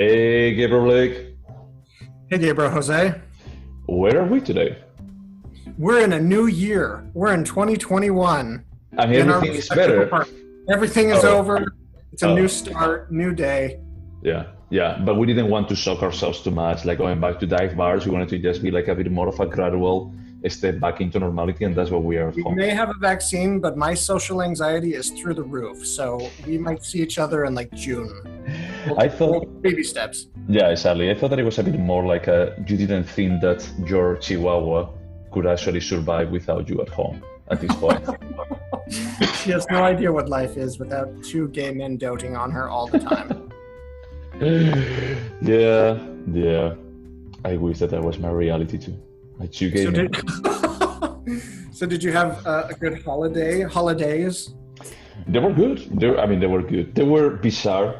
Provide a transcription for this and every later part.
Hey, Gabriel Blake. Hey, Gaybro Jose. Where are we today? We're in a new year. We're in 2021. And In our everything is respective better. apartments. Everything is Oh. over. It's a new Oh. start, new day. Yeah. But we didn't want to shock ourselves too much, like going back to dive bars. We wanted to just be like a bit more of a gradual step back into normality, and that's what we are at We home. may have a vaccine, but my social anxiety is through the roof. So we might see each other in like June. I thought, Baby steps. yeah, exactly. I thought that it was a bit more like you didn't think that your Chihuahua could actually survive without you at home at this point. She has no idea what life is without two gay men doting on her all the time. Yeah. I wish that was my reality too. Like you gave me. So did you have a good holidays? They were good. They were good. They were bizarre.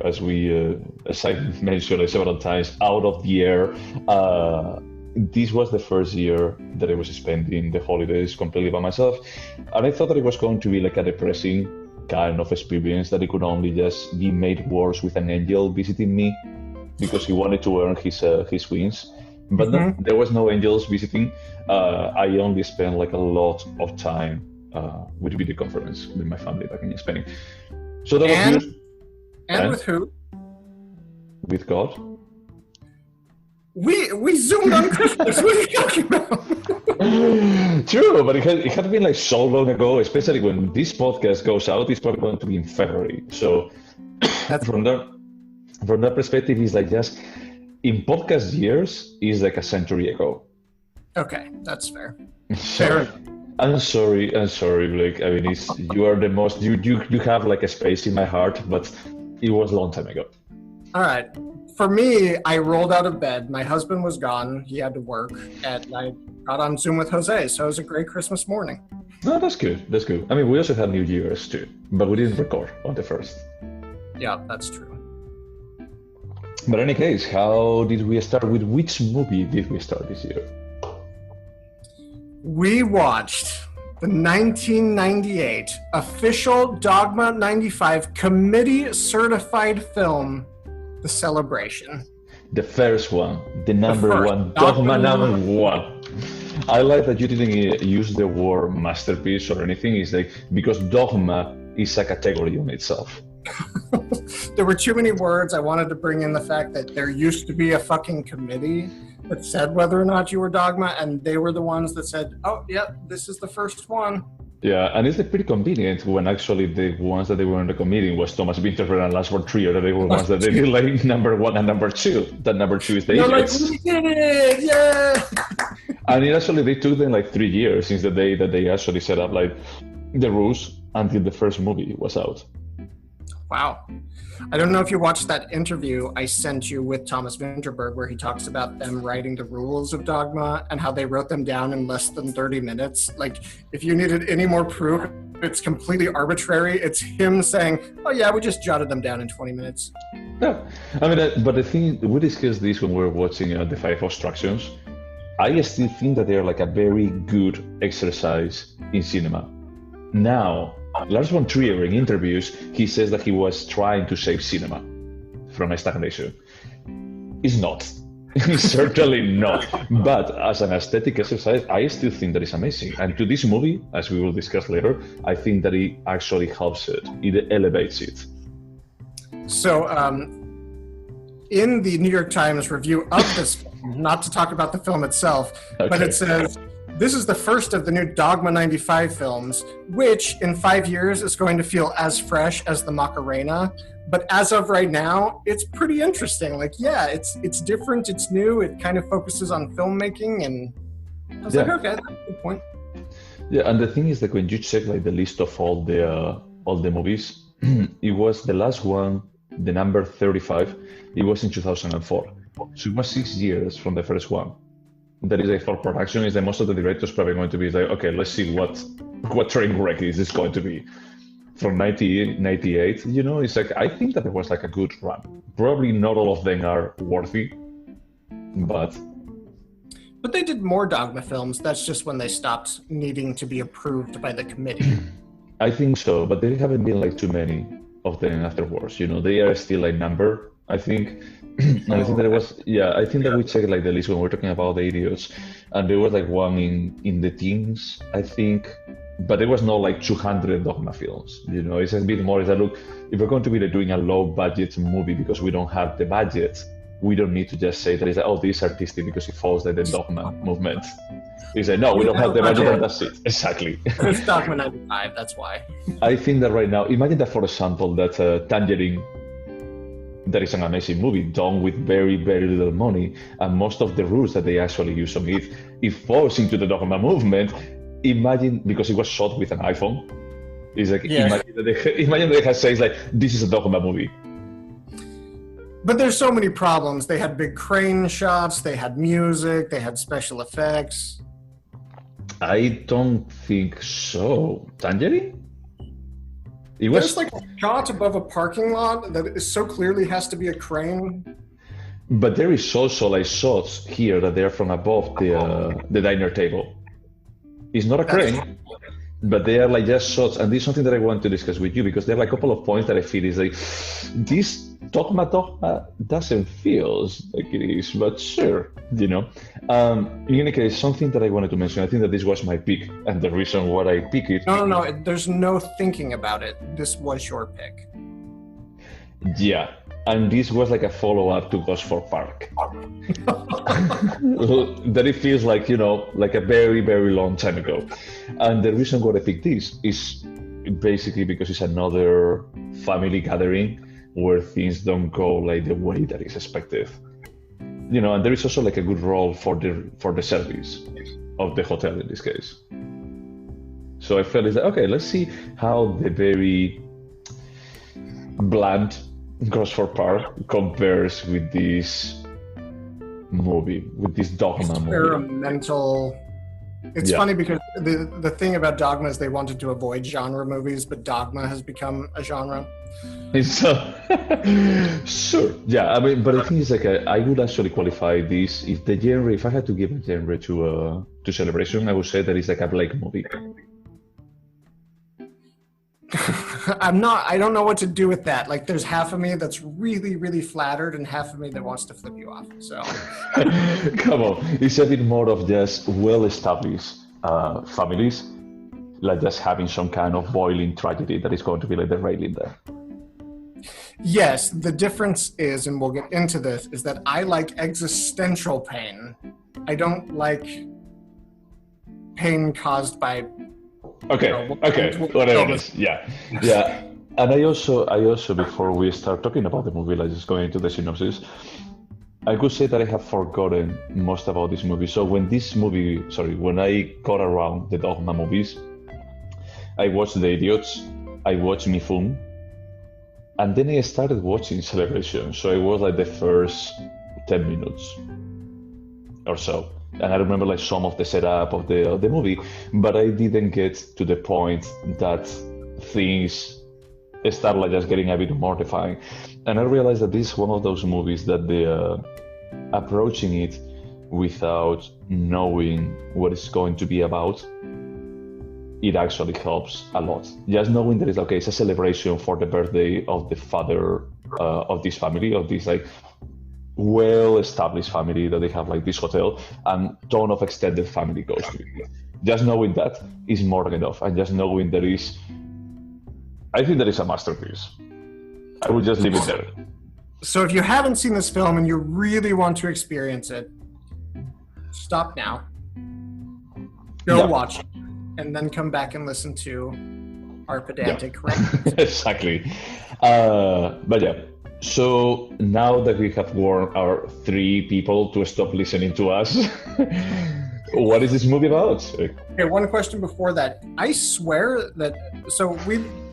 As I mentioned like several times, out of the air. This was the first year that I was spending the holidays completely by myself, and I thought that it was going to be like a depressing kind of experience that it could only just be made worse with an angel visiting me because he wanted to earn his wings. But no, there was no angels visiting. I only spent like a lot of time with video conference with my family back in Spain. So that was good. And with who? With God. We zoomed on Christmas. What are you talking about? True, but it had been like so long ago, especially when this podcast goes out. It's probably going to be in February. So from that perspective, it's like just in podcast years is like a century ago. Okay, that's fair. So, I'm sorry, Blake. I mean, you are the most. You have like a space in my heart, but it was a long time ago. All right. For me, I rolled out of bed. My husband was gone. He had to work. And I got on Zoom with Jose. So it was a great Christmas morning. No, that's good. I mean, we also had New Year's too, but we didn't record on the first. Yeah, that's true. But in any case, how did we start? With which movie did we start this year? We watched the 1998 official Dogma 95 committee certified film, The Celebration. The first one, the number one, Dogma number one. I like that you didn't use the word masterpiece or anything. It's like, because Dogma is a category on itself. There were too many words. I wanted to bring in the fact that there used to be a fucking committee that said whether or not you were Dogma, and they were the ones that said, oh, yeah, this is the first one. Yeah, and it's like pretty convenient when actually the ones that they were in the committee was Thomas Vinterberg and Last Word Trio, that they were ones that they did like number one and number two. That number two is the You're like, idiots. we did it, yeah! And it actually, they took them like 3 years since the day that they actually set up like the rules until the first movie was out. Wow. I don't know if you watched that interview I sent you with Thomas Vinterberg where he talks about them writing the rules of Dogma and how they wrote them down in less than 30 minutes. Like, if you needed any more proof, it's completely arbitrary. It's him saying, oh yeah, we just jotted them down in 20 minutes. Yeah, I mean, but the thing, we discussed this when we were watching the Five Obstructions. I still think that they're like a very good exercise in cinema. Now, Lars von Trier in interviews, he says that he was trying to save cinema from stagnation. It's not. It's certainly not. But as an aesthetic exercise, I still think that it's amazing. And to this movie, as we will discuss later, I think that it actually helps it. It elevates it. So, in the New York Times review of this film, not to talk about the film itself, but it says, this is the first of the new Dogma 95 films, which in 5 years is going to feel as fresh as the Macarena. But as of right now, it's pretty interesting. Like, yeah, it's different, it's new, it kind of focuses on filmmaking, and I was like, okay, that's a good point. Yeah, and the thing is that when you check like the list of all the movies, it was the last one, the number 35, it was in 2004. So it was 6 years from the first one. That is like for production, is that most of the directors probably going to be like, okay, let's see what train wreck is this going to be. From 98, you know, it's like, I think that it was like a good run. Probably not all of them are worthy, but they did more Dogma films. That's just when they stopped needing to be approved by the committee. I think so, but there haven't been like too many of them afterwards. You know, they are still a number, I think, and I think that it was, yeah, I think that we checked like the list when we were talking about the idiots, and there was like one in the teens, I think, but there was not like 200 Dogma films. You know, it's a bit more. Is that look, if we're going to be like, doing a low budget movie because we don't have the budget, we don't need to just say that it's like, oh, this is artistic because it follows like the Dogma movement. It's like, no, we don't have the budget, and that's it. Exactly. It's Dogma 95, that's why. I think that right now, imagine that, for example, that Tangerine, that is an amazing movie done with very, very little money, and most of the rules that they actually use on it falls into the Dogma movement. Imagine, because it was shot with an iPhone. It's like, imagine they had says like, this is a Dogma movie. But there's so many problems. They had big crane shots, they had music, they had special effects. I don't think so. Tangerine? It was There's like a shot above a parking lot that is so clearly has to be a crane. But there is also like shots here that they're from above the diner table. It's not a crane, but they are like just shots. And this is something that I want to discuss with you, because there are like a couple of points that I feel is like, this Dogma doesn't feel like it is, but sure, you know. In any case, something that I wanted to mention, I think that this was my pick, and the reason why I pick it. No, there's no thinking about it. This was your pick. Yeah, and this was like a follow-up to Gosford Park. That it feels like, you know, like a very, very long time ago. And the reason why I picked this is basically because it's another family gathering where things don't go like the way that is expected. You know, and there is also like a good role for the service of the hotel in this case. So I felt it's like, okay, let's see how the very bland Gosford Park compares with this movie, with this Dogma movie. Experimental. It's funny because the thing about Dogma is they wanted to avoid genre movies, but Dogma has become a genre. So, sure, yeah. I mean, but the thing is, like, I would actually qualify this if the genre. If I had to give a genre to Celebration, I would say that it's like a Blake movie. I don't know what to do with that. Like, there's half of me that's really, really flattered and half of me that wants to flip you off. So, come on, it's a bit more of just well-established families, like just having some kind of boiling tragedy that is going to be like the railing there. Yes, the difference is, and we'll get into this, is that I like existential pain. I don't like pain caused by. Okay, whatever it is. Yeah. And I also, before we start talking about the movie, like just going into the synopsis, I could say that I have forgotten most about this movie. So when I got around the Dogma movies, I watched The Idiots, I watched Mifune, and then I started watching Celebration. So it was like the first 10 minutes or so. And I remember like some of the setup of the movie, but I didn't get to the point that things start like just getting a bit mortifying. And I realized that this is one of those movies that they're approaching it without knowing what it's going to be about. It actually helps a lot. Just knowing that it's a celebration for the birthday of the father of this family, of this like well-established family that they have like this hotel, and ton of extended family goes to it. Just knowing that is more than enough, and just knowing I think that is a masterpiece. I would just leave it there. So if you haven't seen this film and you really want to experience it, stop now. Go watch it, and then come back and listen to our pedantic rankings. Exactly. But yeah. So now that we have warned our 3 people to stop listening to us, what is this movie about? Okay, one question before that. I swear that, so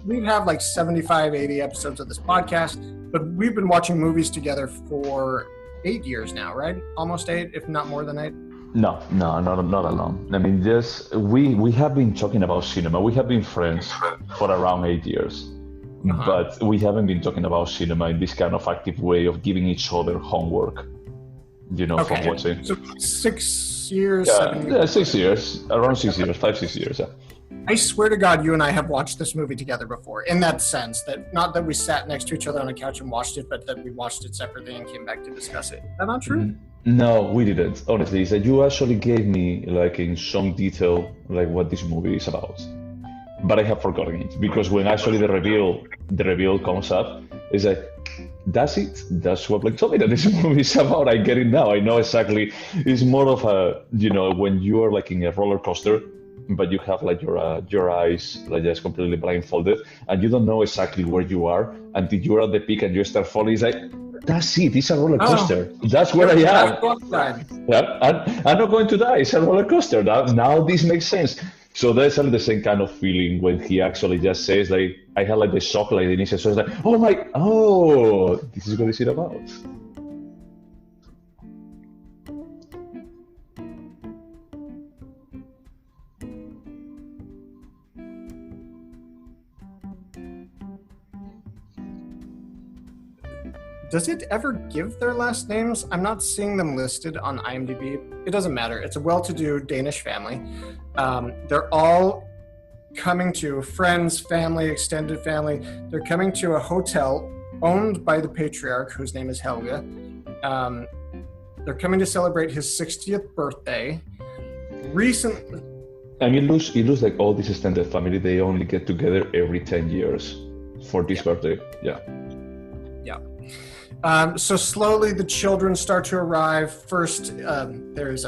we have like 75, 80 episodes of this podcast, but we've been watching movies together for 8 years now, right? Almost 8, if not more than 8. No, not that long. I mean, just we have been talking about cinema. We have been friends for around 8 years. But we haven't been talking about cinema in this kind of active way of giving each other homework, you know, from watching. So 6 years, 7 years? Yeah, 6 years, around 6 years, 5, 6 years, yeah. I swear to God, you and I have watched this movie together before, in that sense, that not that we sat next to each other on a couch and watched it, but that we watched it separately and came back to discuss it. Is that not true? No, we didn't. Honestly, it's that you actually gave me, like, in some detail, like, what this movie is about. But I have forgotten it, because when actually the reveal comes up, it's like, that's it. That's what like told me that this movie is about. I get it now. I know exactly. It's more of a, when you are like in a roller coaster, but you have like your eyes like just completely blindfolded, and you don't know exactly where you are until you're at the peak and you start falling. It's like, that's it. It's a roller coaster. That's where I am. Yeah, I'm not going to die. It's a roller coaster. Now this makes sense. So that's the same kind of feeling when he actually just says, like, I had like the shock, like the initial, so it's like, this is what it's about. Does it ever give their last names? I'm not seeing them listed on IMDb. It doesn't matter. It's a well-to-do Danish family. They're all coming to friends, family, extended family. They're coming to a hotel owned by the patriarch, whose name is Helge. They're coming to celebrate his 60th birthday. Recently, and it looks like all this extended family, they only get together every 10 years for this birthday. Yeah. So slowly the children start to arrive. First, there's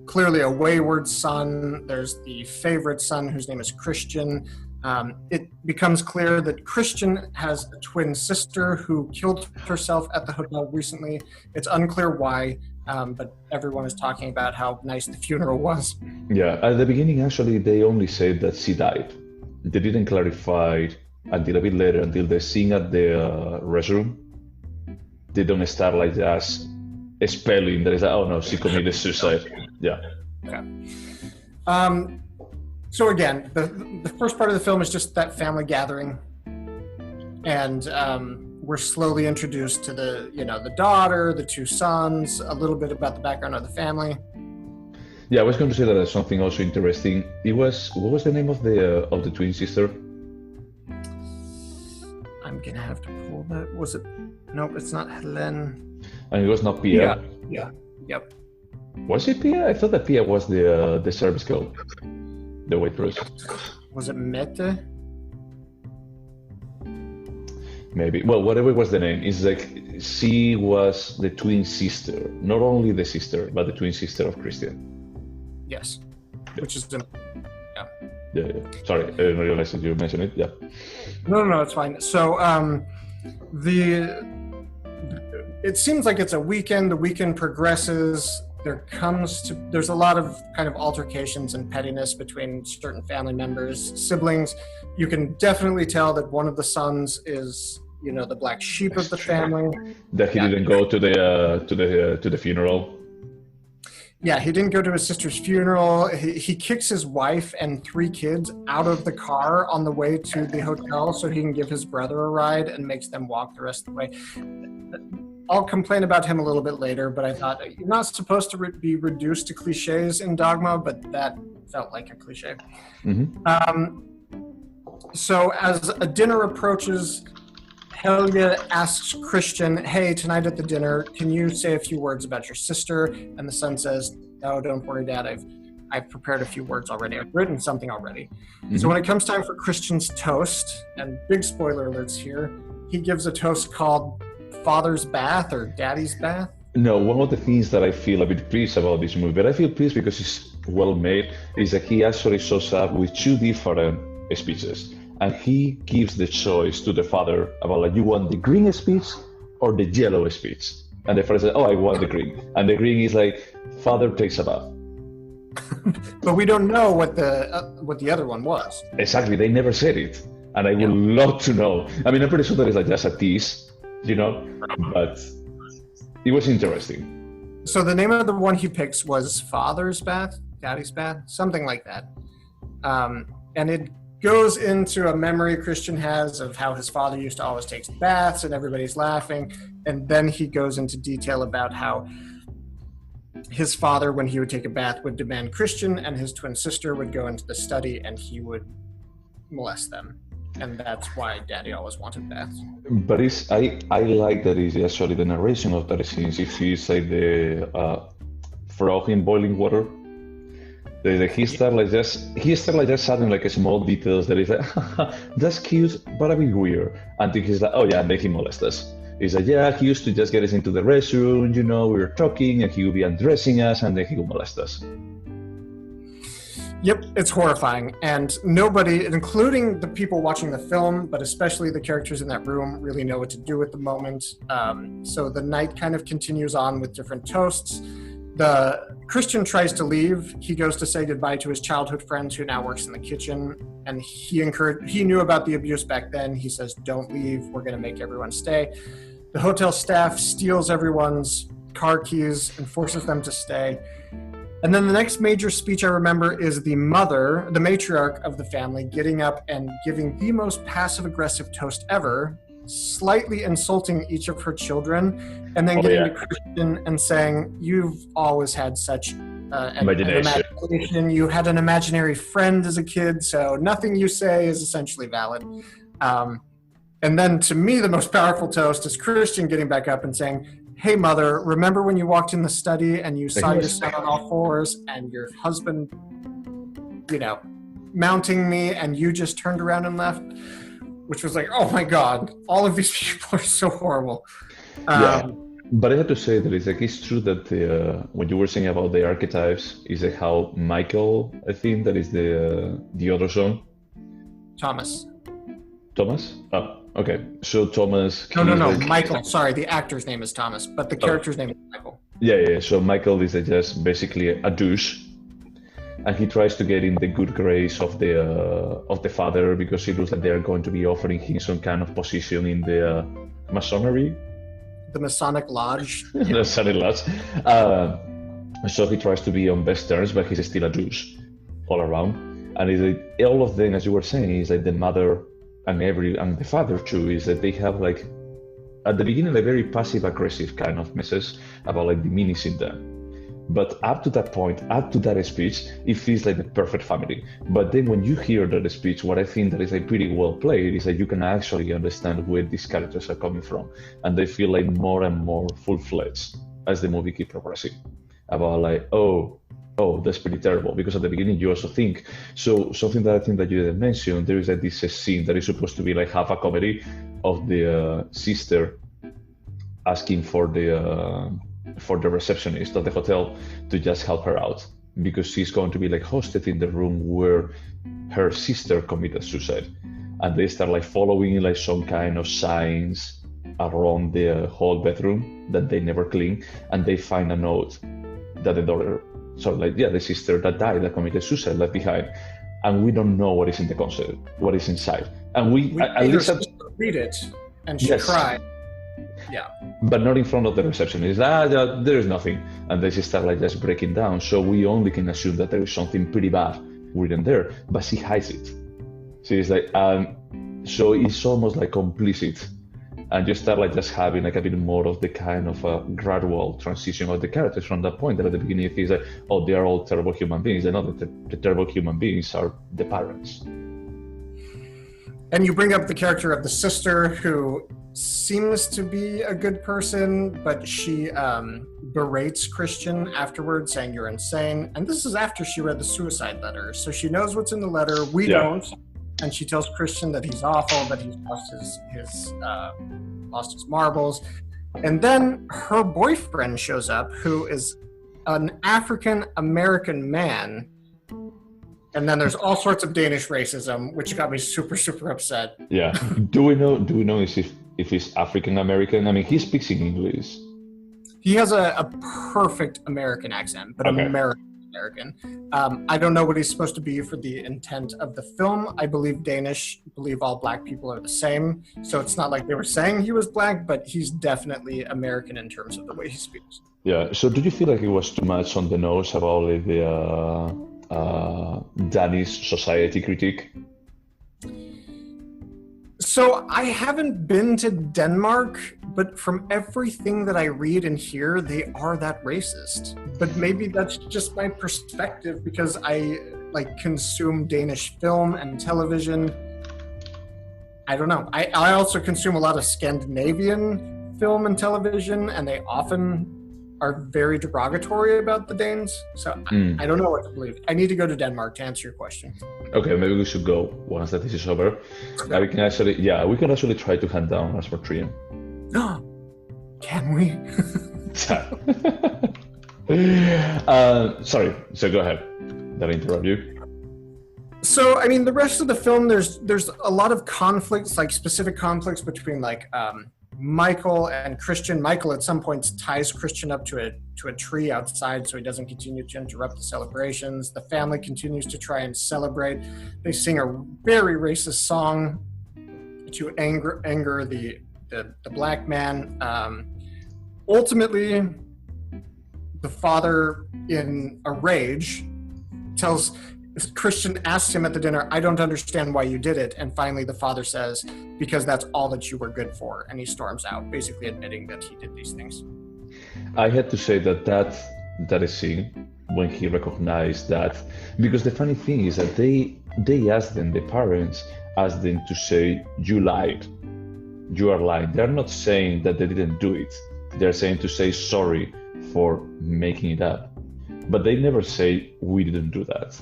clearly a wayward son. There's the favorite son whose name is Christian. It becomes clear that Christian has a twin sister who killed herself at the hotel recently. It's unclear why, but everyone is talking about how nice the funeral was. Yeah, at the beginning, actually, they only said that she died. They didn't clarify until a bit later, until the scene at the restroom. They don't start like just spelling that is like, oh no, she committed suicide. Yeah. Okay. So again, the first part of the film is just that family gathering, and we're slowly introduced to the daughter, the two sons, a little bit about the background of the family. Yeah, I was going to say that there's something also interesting. What was the name of the twin sister? I'm gonna have to pull that. Was it? Nope, it's not Helen. And it was not Pia. Yeah. Yep. Was it Pia? I thought that Pia was the service girl, the waitress. Was it Mette? Maybe. Well, whatever was the name, it's like she was the twin sister, not only the sister, but the twin sister of Christian. Yes. Yeah. Which is Yeah. Sorry, I didn't realize that you mentioned it. Yeah. No, it's fine. So, it seems like it's a weekend. The weekend progresses. There's a lot of kind of altercations and pettiness between certain family members, siblings. You can definitely tell that one of the sons is, the black sheep of the family. That he didn't go to the funeral. Yeah, he didn't go to his sister's funeral. He kicks his wife and 3 kids out of the car on the way to the hotel so he can give his brother a ride and makes them walk the rest of the way. I'll complain about him a little bit later, but I thought you're not supposed to be reduced to cliches in Dogma, but that felt like a cliche. Mm-hmm. So as a dinner approaches, Helge asks Christian, hey, tonight at the dinner, can you say a few words about your sister? And the son says, no, don't worry, Dad. I've prepared a few words already. I've written something already. Mm-hmm. So when it comes time for Christian's toast, and big spoiler alerts here, he gives a toast called Father's Bath or Daddy's Bath. No, one of the things that I feel a bit pleased about this movie, but I feel pleased because it's well made, is that he actually shows up with 2 different speeches. And he gives the choice to the father about, like, you want the green speech or the yellow speech? And the father says, oh, I want the green. And the green is like, father takes a bath. But we don't know what the other one was. Exactly, they never said it. And I would love to know. I mean, I'm pretty sure that it's like just a tease, but it was interesting. So the name of the one he picks was Father's Bath, Daddy's Bath, something like that. And it goes into a memory Christian has of how his father used to always take baths and everybody's laughing. And then he goes into detail about how his father, when he would take a bath, would demand Christian, and his twin sister would go into the study and he would molest them. And that's why Daddy always wanted baths. But I like that is actually the narration of that scene. If you say the frog in boiling water, he started just adding like small details that is like, that's cute, but a bit weird. Until he's like, oh yeah, and then he molests us. He's like, yeah, he used to just get us into the restroom, we were talking, and he would be undressing us, and then he would molest us. Yep, it's horrifying. And nobody, including the people watching the film, but especially the characters in that room, really know what to do at the moment. So the night kind of continues on with different toasts. The Christian tries to leave. He goes to say goodbye to his childhood friend who now works in the kitchen. And he knew about the abuse back then. He says, don't leave. We're going to make everyone stay. The hotel staff steals everyone's car keys and forces them to stay. And then the next major speech I remember is the mother, the matriarch of the family, getting up and giving the most passive-aggressive toast ever, slightly insulting each of her children, and then getting to Christian and saying, you've always had such an imagination. You had an imaginary friend as a kid, so nothing you say is essentially valid. And then to me, the most powerful toast is Christian getting back up and saying, hey, mother, remember when you walked in the study and you saw your son on all fours and your husband, mounting me, and you just turned around and left? Which was like, oh my God, all of these people are so horrible. But I have to say that it's true that when you were saying about the archetypes, is like how Michael, I think that is the other son. Thomas? Oh, okay. So Thomas... No, Michael. Sorry, the actor's name is Thomas, but the character's name is Michael. Yeah. So Michael is just basically a douche. And he tries to get in the good grace of the father because he looks like they are going to be offering him some kind of position in the Masonry. The Masonic Lodge. The Masonic Lodge. So he tries to be on best terms, but he's still a douche all around. And it's like, all of them, as you were saying, is like the mother and the father too, is that they have like at the beginning a very passive-aggressive kind of message about like diminishing them. But up to that point, up to that speech, it feels like the perfect family. But then when you hear that speech, what I think that is like pretty well played is that you can actually understand where these characters are coming from. And they feel like more and more full-fledged as the movie keeps progressing. About like, oh, that's pretty terrible. Because at the beginning you also think, so something that I think that you didn't mention, there is like this scene that is supposed to be like half a comedy of the sister asking for the receptionist of the hotel to just help her out because she's going to be like hosted in the room where her sister committed suicide, and they start like following like some kind of signs around the whole bedroom that they never clean, and they find a note that the sister that died, that committed suicide, left behind, and we don't know what is in the concept, what is inside, and we at least read it, and she cried. Yeah, but not in front of the receptionist. There is nothing, and they just start like just breaking down. So we only can assume that there is something pretty bad written there, but she hides it. She's like, so it's almost like complicit, and you start like just having like a bit more of the kind of a gradual transition of the characters from that point. That at the beginning it feels like, oh, they are all terrible human beings. They're not the terrible human beings are the parents. And you bring up the character of the sister who seems to be a good person, but she berates Christian afterwards, saying you're insane. And this is after she read the suicide letter. So she knows what's in the letter. We don't. And she tells Christian that he's awful, that he's lost his marbles. And then her boyfriend shows up, who is an African-American man. And then there's all sorts of Danish racism, which got me super, super upset. Yeah. Do we know if he's African American? I mean, he speaks in English. He has a perfect American accent, but American. I don't know what he's supposed to be for the intent of the film. I believe all black people are the same. So it's not like they were saying he was black, but he's definitely American in terms of the way he speaks. Yeah. So did you feel like it was too much on the nose about the Danish society critique? So I haven't been to Denmark, but from everything that I read and hear, they are that racist. But maybe that's just my perspective because I consume Danish film and television. I don't know. I also consume a lot of Scandinavian film and television, and they often are very derogatory about the Danes. So I don't know what to believe. I need to go to Denmark to answer your question. Okay, maybe we should go once that this is over. We can actually try to hunt down Aspertrian. Can we? Sorry, so go ahead. Did I interrupt you? So, I mean, the rest of the film, there's a lot of conflicts, like specific conflicts between Michael and Christian. Michael at some points ties Christian up to a tree outside so he doesn't continue to interrupt the celebrations. The family continues to try and celebrate. They sing a very racist song to anger the black man. Ultimately, the father, in a rage, Christian asks him at the dinner, "I don't understand why you did it." And finally the father says, "Because that's all that you were good for." And he storms out, basically admitting that he did these things. I had to say that is scene when he recognized that, because the funny thing is that they asked them, the parents asked them to say, "You lied. You are lying." They're not saying that they didn't do it. They're saying to say sorry for making it up. But they never say, "We didn't do that."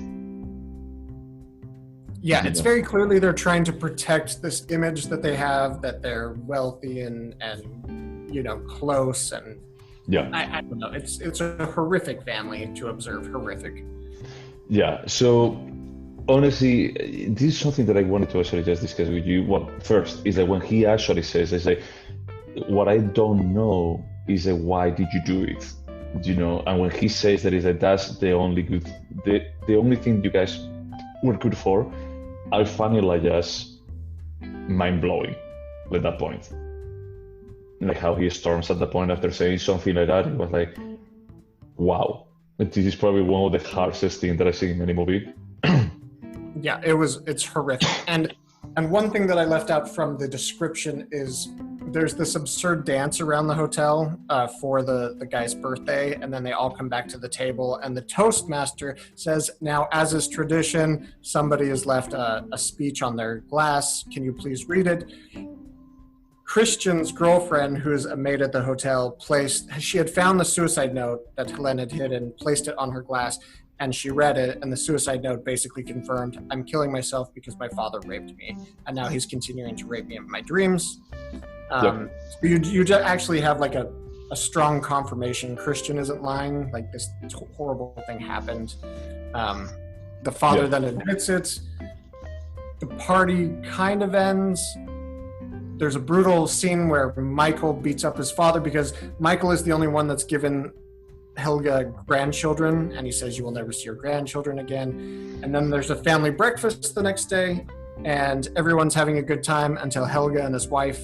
Yeah, it's very clearly they're trying to protect this image that they have, that they're wealthy and close, and I don't know. It's a horrific family to observe. Horrific. Yeah. So honestly, this is something that I wanted to actually just discuss with you. Well, first is that when he actually says, "I say, what I don't know is why did you do it?" And when he says that is that that's the only thing you guys were good for, I find it just mind-blowing at that point. Like how he storms at the point after saying something like that. It was like, wow, this is probably one of the harshest things that I've seen in any movie. Yeah, it's horrific. And one thing that I left out from the description is there's this absurd dance around the hotel for the guy's birthday, and then they all come back to the table, and the Toastmaster says, "Now, as is tradition, somebody has left a speech on their glass. Can you please read it?" Christian's girlfriend, who's a maid at the hotel, she had found the suicide note that Helene had hidden, placed it on her glass, and she read it, and the suicide note basically confirmed, "I'm killing myself because my father raped me, and now he's continuing to rape me in my dreams." You actually have a strong confirmation Christian isn't lying. Like, this horrible thing happened. The father then admits it. The party kind of ends. There's a brutal scene where Michael beats up his father because Michael is the only one that's given Helga grandchildren, and he says, "You will never see your grandchildren again." And then there's a family breakfast the next day, and everyone's having a good time until Helga and his wife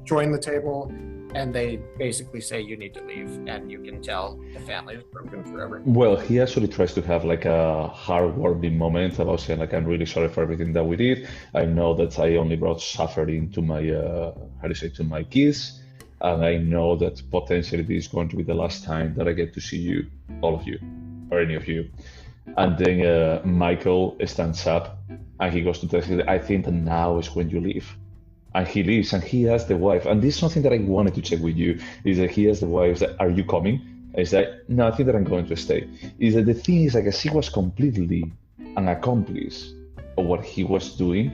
join the table, and they basically say, "You need to leave," and you can tell the family is broken forever. Well, he actually tries to have a heartwarming moment about saying, "I'm really sorry for everything that we did. I know that I only brought suffering to my to my kids, and I know that potentially this is going to be the last time that I get to see you, all of you, or any of you." And then Michael stands up and he goes to tell her, "I think that now is when you leave." And he leaves, and he asks the wife, and this is something that I wanted to check with you, is that he asks the wife, "Are you coming?" And he's like, "No, I think that I'm going to stay." Is that the thing is, she was completely an accomplice of what he was doing.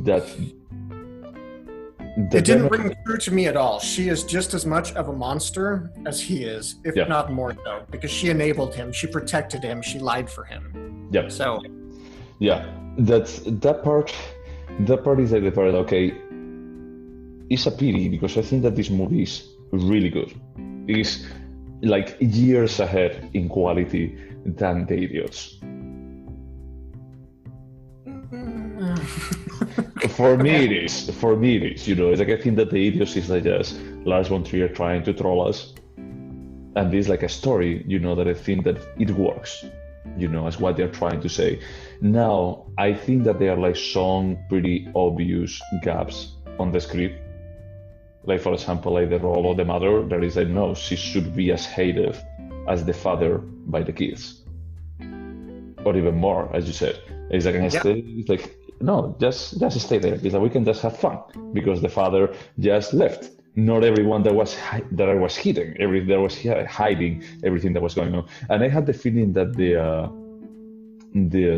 That it didn't ring true to me at all. She is just as much of a monster as he is, if not more so, because she enabled him, she protected him, she lied for him. Yeah. So. Yeah, that part. That part is the part, okay, it's a pity because I think that this movie is really good. It's years ahead in quality than The Idiots. For me it is. It's I think that The Idiots is just Lars von Trier trying to troll us. And this is a story, that I think that it works. As what they're trying to say. Now, I think that there are some pretty obvious gaps on the script, Like, for example, like the role of the mother, there is like, no, she should be as hated as the father by the kids, or even more, as you said. It's like, it's like, no, just stay there. It's like we can just have fun because the father just left. Not everyone that was hidden, hiding everything that was going on. And I had the feeling that the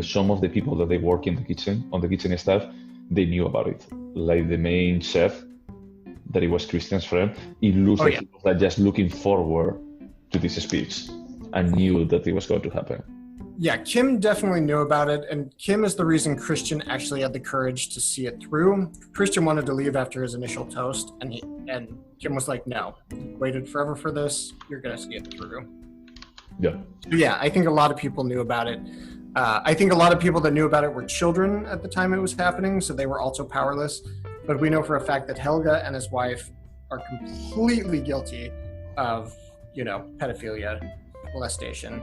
some of the people that they work in the kitchen, on the kitchen staff, they knew about it. Like the main chef, that it was Christian's friend, it looks like he was like just looking forward to this speech and knew that it was going to happen. Yeah, Kim definitely knew about it, and Kim is the reason Christian actually had the courage to see it through. Christian wanted to leave after his initial toast, and Kim was like, no, you waited forever for this, you're going to see it through. Yeah. So yeah, I think a lot of people knew about it. I think a lot of people that knew about it were children at the time it was happening, so they were also powerless. But we know for a fact that Helga and his wife are completely guilty of, pedophilia, molestation.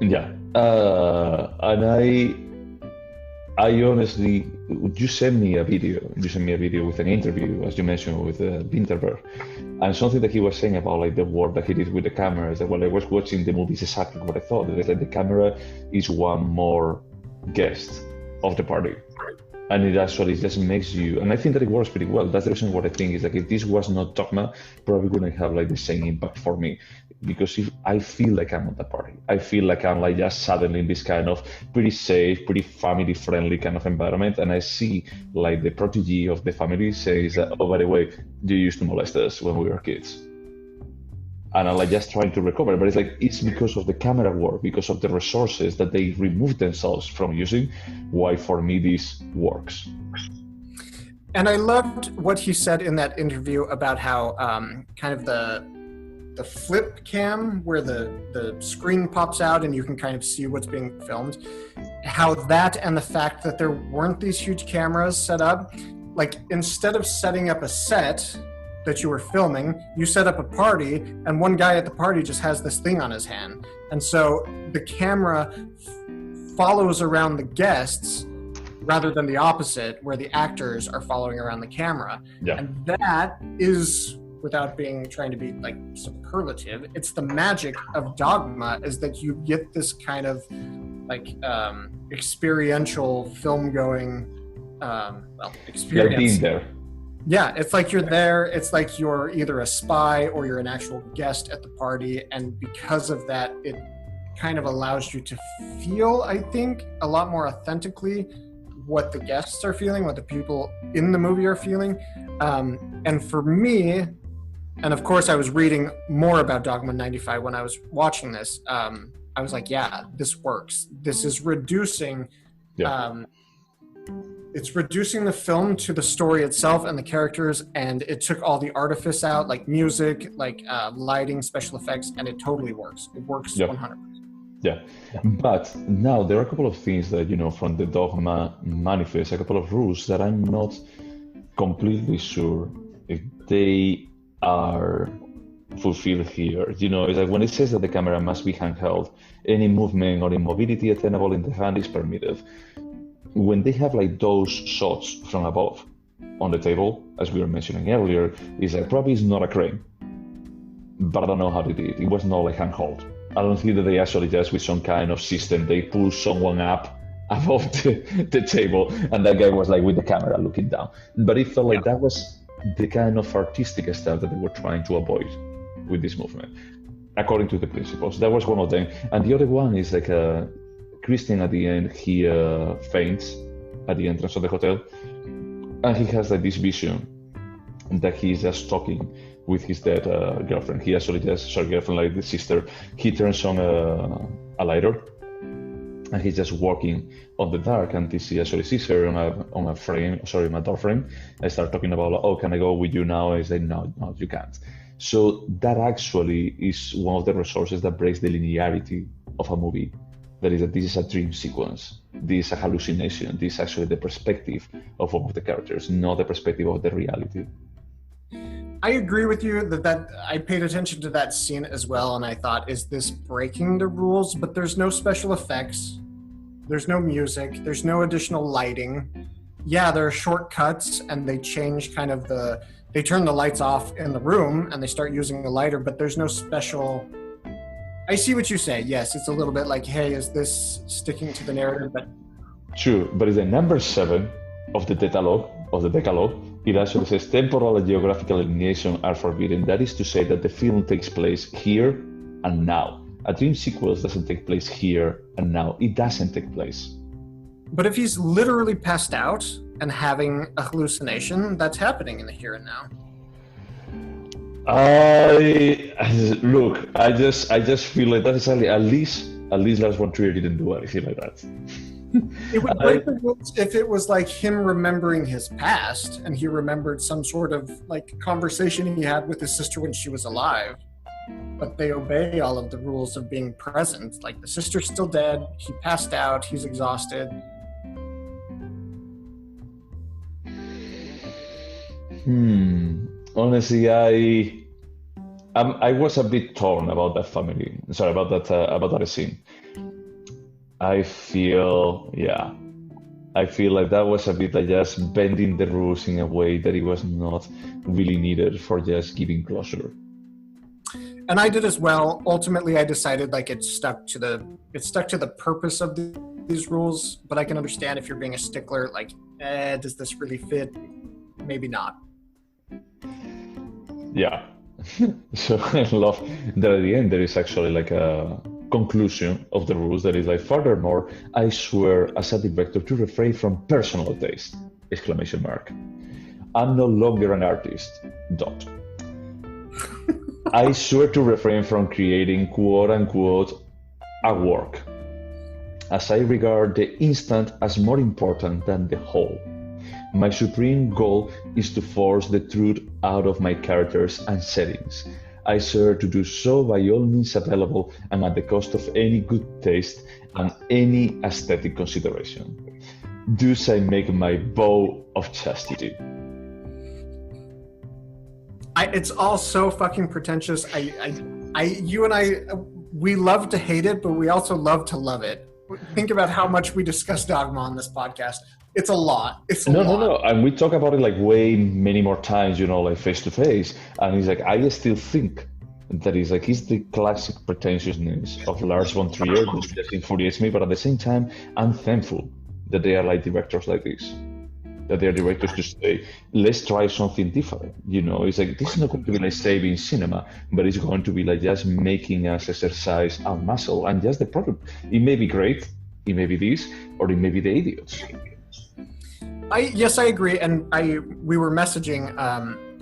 Yeah, and I honestly, you sent me a video with an interview, as you mentioned, with Vinterberg, and something that he was saying about like the work that he did with the camera is that when I was watching the movie, is exactly what I thought. It was like the camera is one more guest of the party. And it actually just makes you, and I think that it works pretty well. That's the reason what I think is like, if this was not Dogma, probably wouldn't have like the same impact for me, because if I feel like I'm at the party, I feel like I'm like just suddenly in this kind of pretty safe, pretty family friendly kind of environment, and I see like the protege of the family says, oh, by the way, you used to molest us when we were kids. And I'm like just trying to recover, but it's like it's because of the camera work, because of the resources that they remove themselves from using, why for me this works. And I loved what he said in that interview about how kind of the flip cam, where the screen pops out and you can kind of see what's being filmed, how that and the fact that there weren't these huge cameras set up, like instead of setting up a set that you were filming, you set up a party, and one guy at the party just has this thing on his hand. And so the camera follows around the guests rather than the opposite, where the actors are following around the camera. Yeah. And that is, without trying to be like superlative, it's the magic of Dogma, is that you get this kind of like experiential film going, experience. Like being there. Yeah, it's like you're there. It's like you're either a spy or you're an actual guest at the party. And because of that, it kind of allows you to feel, I think, a lot more authentically what the guests are feeling, what the people in the movie are feeling. And for me, and of course I was reading more about Dogma 95 when I was watching this, I was like, yeah, this works. This is reducing... it's reducing the film to the story itself and the characters, and it took all the artifice out, like music, like lighting, special effects, and it totally works. It works 100%. Yeah, but now there are a couple of things that, from the Dogma manifest, a couple of rules that I'm not completely sure if they are fulfilled here. It's like when it says that the camera must be handheld, any movement or immobility attainable in the hand is permitted. When they have like those shots from above on the table, as we were mentioning earlier, is like probably it's not a crane, but I don't know how they did it. It was not like handheld. I don't think that they actually just with some kind of system, they pull someone up above the table and that guy was like with the camera looking down. But it felt like that was the kind of artistic stuff that they were trying to avoid with this movement, according to the principles. That was one of them. And the other one is like Christian at the end, he faints at the entrance of the hotel, and he has like this vision that he's just talking with his dead girlfriend. He actually just, girlfriend, like the sister, he turns on a lighter, and he's just walking on the dark, and he actually sees her on a frame, a door frame. I start talking about, oh, can I go with you now? I say, no, you can't. So that actually is one of the resources that breaks the linearity of a movie. That is that this is a dream sequence, this is a hallucination, this is actually the perspective of one of the characters, not the perspective of the reality. I agree with you that I paid attention to that scene as well, and I thought, is this breaking the rules? But there's no special effects, there's no music, there's no additional lighting. yeah, there are shortcuts, and they change kind of they turn the lights off in the room and they start using a lighter, but there's no special. I see what you say. Yes, it's a little bit like, hey, is this sticking to the narrative? But true, but it's the number 7 of the Decalogue. It actually says temporal and geographical alienation are forbidden. That is to say that the film takes place here and now. A dream sequence doesn't take place here and now. It doesn't take place. But if he's literally passed out and having a hallucination, that's happening in the here and now. I just feel like that is at least Lars von Trier didn't do anything like that. It would break the rules if it was like him remembering his past and he remembered some sort of like conversation he had with his sister when she was alive. But they obey all of the rules of being present. Like the sister's still dead, he passed out, he's exhausted. Honestly, I was a bit torn about that family. Sorry, about that scene. I feel like that was a bit like just bending the rules in a way that it was not really needed for just giving closure. And I did as well. Ultimately, I decided like it stuck to the purpose of these rules. But I can understand if you're being a stickler, like, does this really fit? Maybe not. Yeah. So I love that at the end there is actually like a conclusion of the rules that is like, furthermore, I swear as a director to refrain from personal taste! ! I'm no longer an artist. ... I swear to refrain from creating quote-unquote a work, as I regard the instant as more important than the whole. My supreme goal is to force the truth out of my characters and settings. I swear to do so by all means available and at the cost of any good taste and any aesthetic consideration. Thus I make my vow of chastity. It's all so fucking pretentious. You and I, we love to hate it, but we also love to love it. Think about how much we discuss Dogma on this podcast. It's a lot. No. And we talk about it like way many more times, like face to face. And it's like, I still think that it's the classic pretentiousness of Lars von Trier that just infuriates me. But at the same time, I'm thankful that they are like directors like this. That they are directors to say, let's try something different. It's like, this is not going to be like saving cinema, but it's going to be like just making us exercise our muscle and just the product. It may be great, it may be this, or it may be the idiots. Yes, I agree. And we were messaging,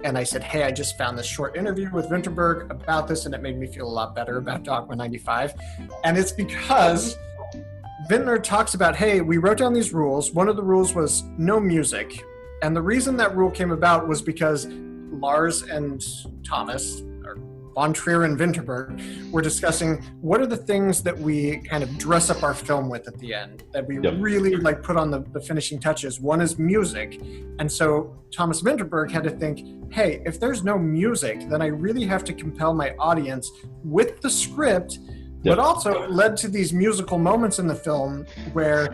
and I said, hey, I just found this short interview with Vinterberg about this, and it made me feel a lot better about Dogma 95. And it's because Vintner talks about, hey, we wrote down these rules. One of the rules was no music. And the reason that rule came about was because Lars and Thomas, or Von Trier and Vinterberg, were discussing what are the things that we kind of dress up our film with at the end, that we really like put on the finishing touches. One is music. And so Thomas Vinterberg had to think, hey, if there's no music, then I really have to compel my audience with the script. But also led to these musical moments in the film where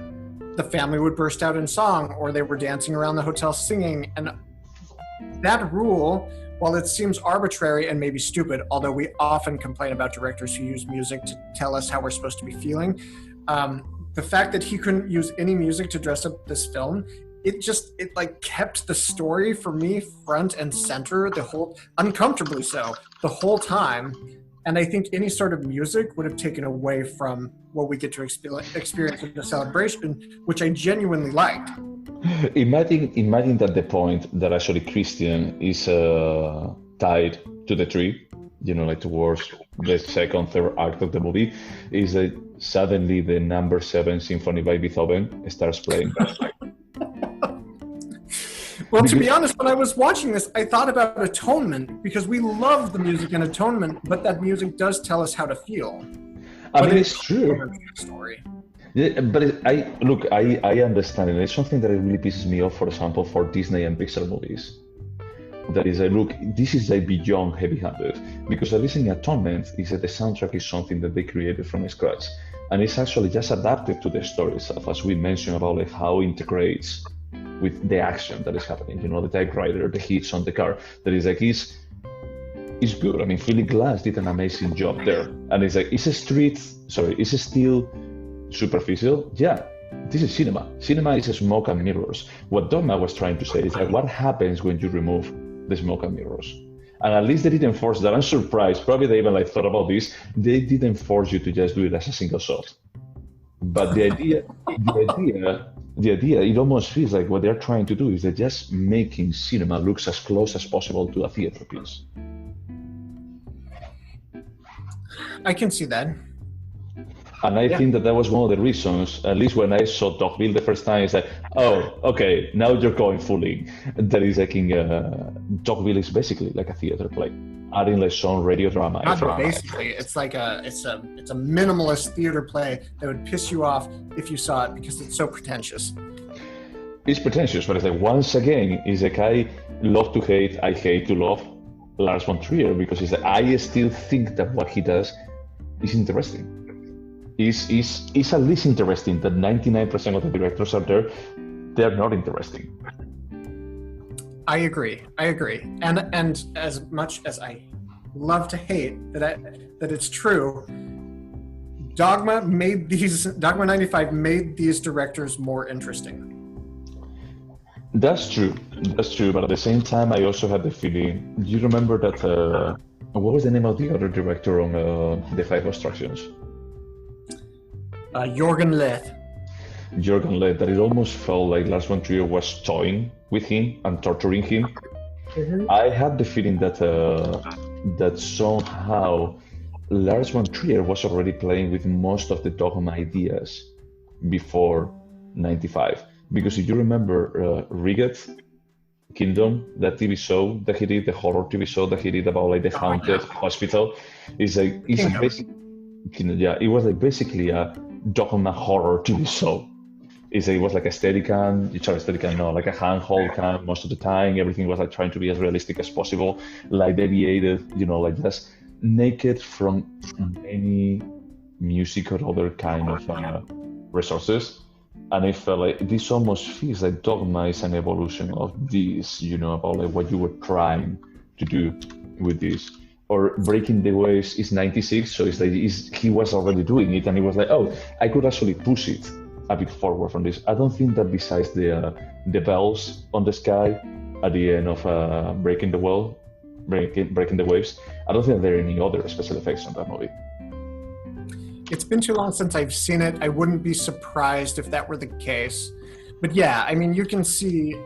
the family would burst out in song or they were dancing around the hotel singing. And that rule, while it seems arbitrary and maybe stupid, although we often complain about directors who use music to tell us how we're supposed to be feeling, the fact that he couldn't use any music to dress up this film, it like kept the story for me front and center uncomfortably so, the whole time. And I think any sort of music would have taken away from what we get to experience in the celebration, which I genuinely liked. Imagine that the point that actually Christian is tied to the tree, like towards the second, third act of the movie, is that suddenly the number 7 symphony by Beethoven starts playing. Well, to be honest, when I was watching this, I thought about Atonement, because we love the music in Atonement, but that music does tell us how to feel. I mean, it's true. Story. Yeah, but I understand it. It's something that really pisses me off, for example, for Disney and Pixar movies. That is, this is beyond heavy-handed, because at least in Atonement, is that the soundtrack is something that they created from scratch, and it's actually just adapted to the story itself, as we mentioned about how it integrates with the action that is happening. The typewriter, the hits on the car. That is like is good. I mean, Philip Glass did an amazing job there, and it's like is it still superficial? Yeah. This is cinema. Cinema is smoke and mirrors. What Dogma was trying to say is like, what happens when you remove the smoke and mirrors? And at least they didn't force that. I'm surprised. Probably they even thought about this. They didn't force you to just do it as a single shot. But the idea, it almost feels like what they're trying to do is they're just making cinema looks as close as possible to a theater piece. I can see that. And I think that was one of the reasons, at least when I saw Dogville the first time, it's like, oh, okay, now you're going fully. That is like Dogville is basically like a theater play, adding like some radio drama. Basically, it's like it's a minimalist theater play that would piss you off if you saw it because it's so pretentious. It's pretentious, but it's like once again, it's like I love to hate, I hate to love Lars von Trier because it's like I still think that what he does is interesting. Is at least interesting. That 99% of the directors out there, they're not interesting. I agree. And as much as I love to hate that it's true, Dogma 95 made these directors more interesting. That's true. But at the same time, I also had the feeling. Do you remember that? What was the name of the other director on the Five Obstructions? Jürgen Leth. That it almost felt like Lars von Trier was toying with him and torturing him. Mm-hmm. I had the feeling that that somehow Lars von Trier was already playing with most of the Dogma ideas before 95. Because if you remember Rigged Kingdom, that TV show that he did, the horror TV show that he did about like the haunted hospital, it was like basically a Dogma horror TV show. It was like like a handhold cam most of the time. Everything was like trying to be as realistic as possible, like deviated, like just naked from any music or other kind of resources. And I felt like this almost feels like Dogma is an evolution of this, about like what you were trying to do with this. Or Breaking the Waves is 96, so it's like he was already doing it, and he was like, oh, I could actually push it a bit forward from this. I don't think that besides the bells on the sky at the end of Breaking the Waves, I don't think there are any other special effects on that movie. It's been too long since I've seen it. I wouldn't be surprised if that were the case. But yeah, I mean, you can see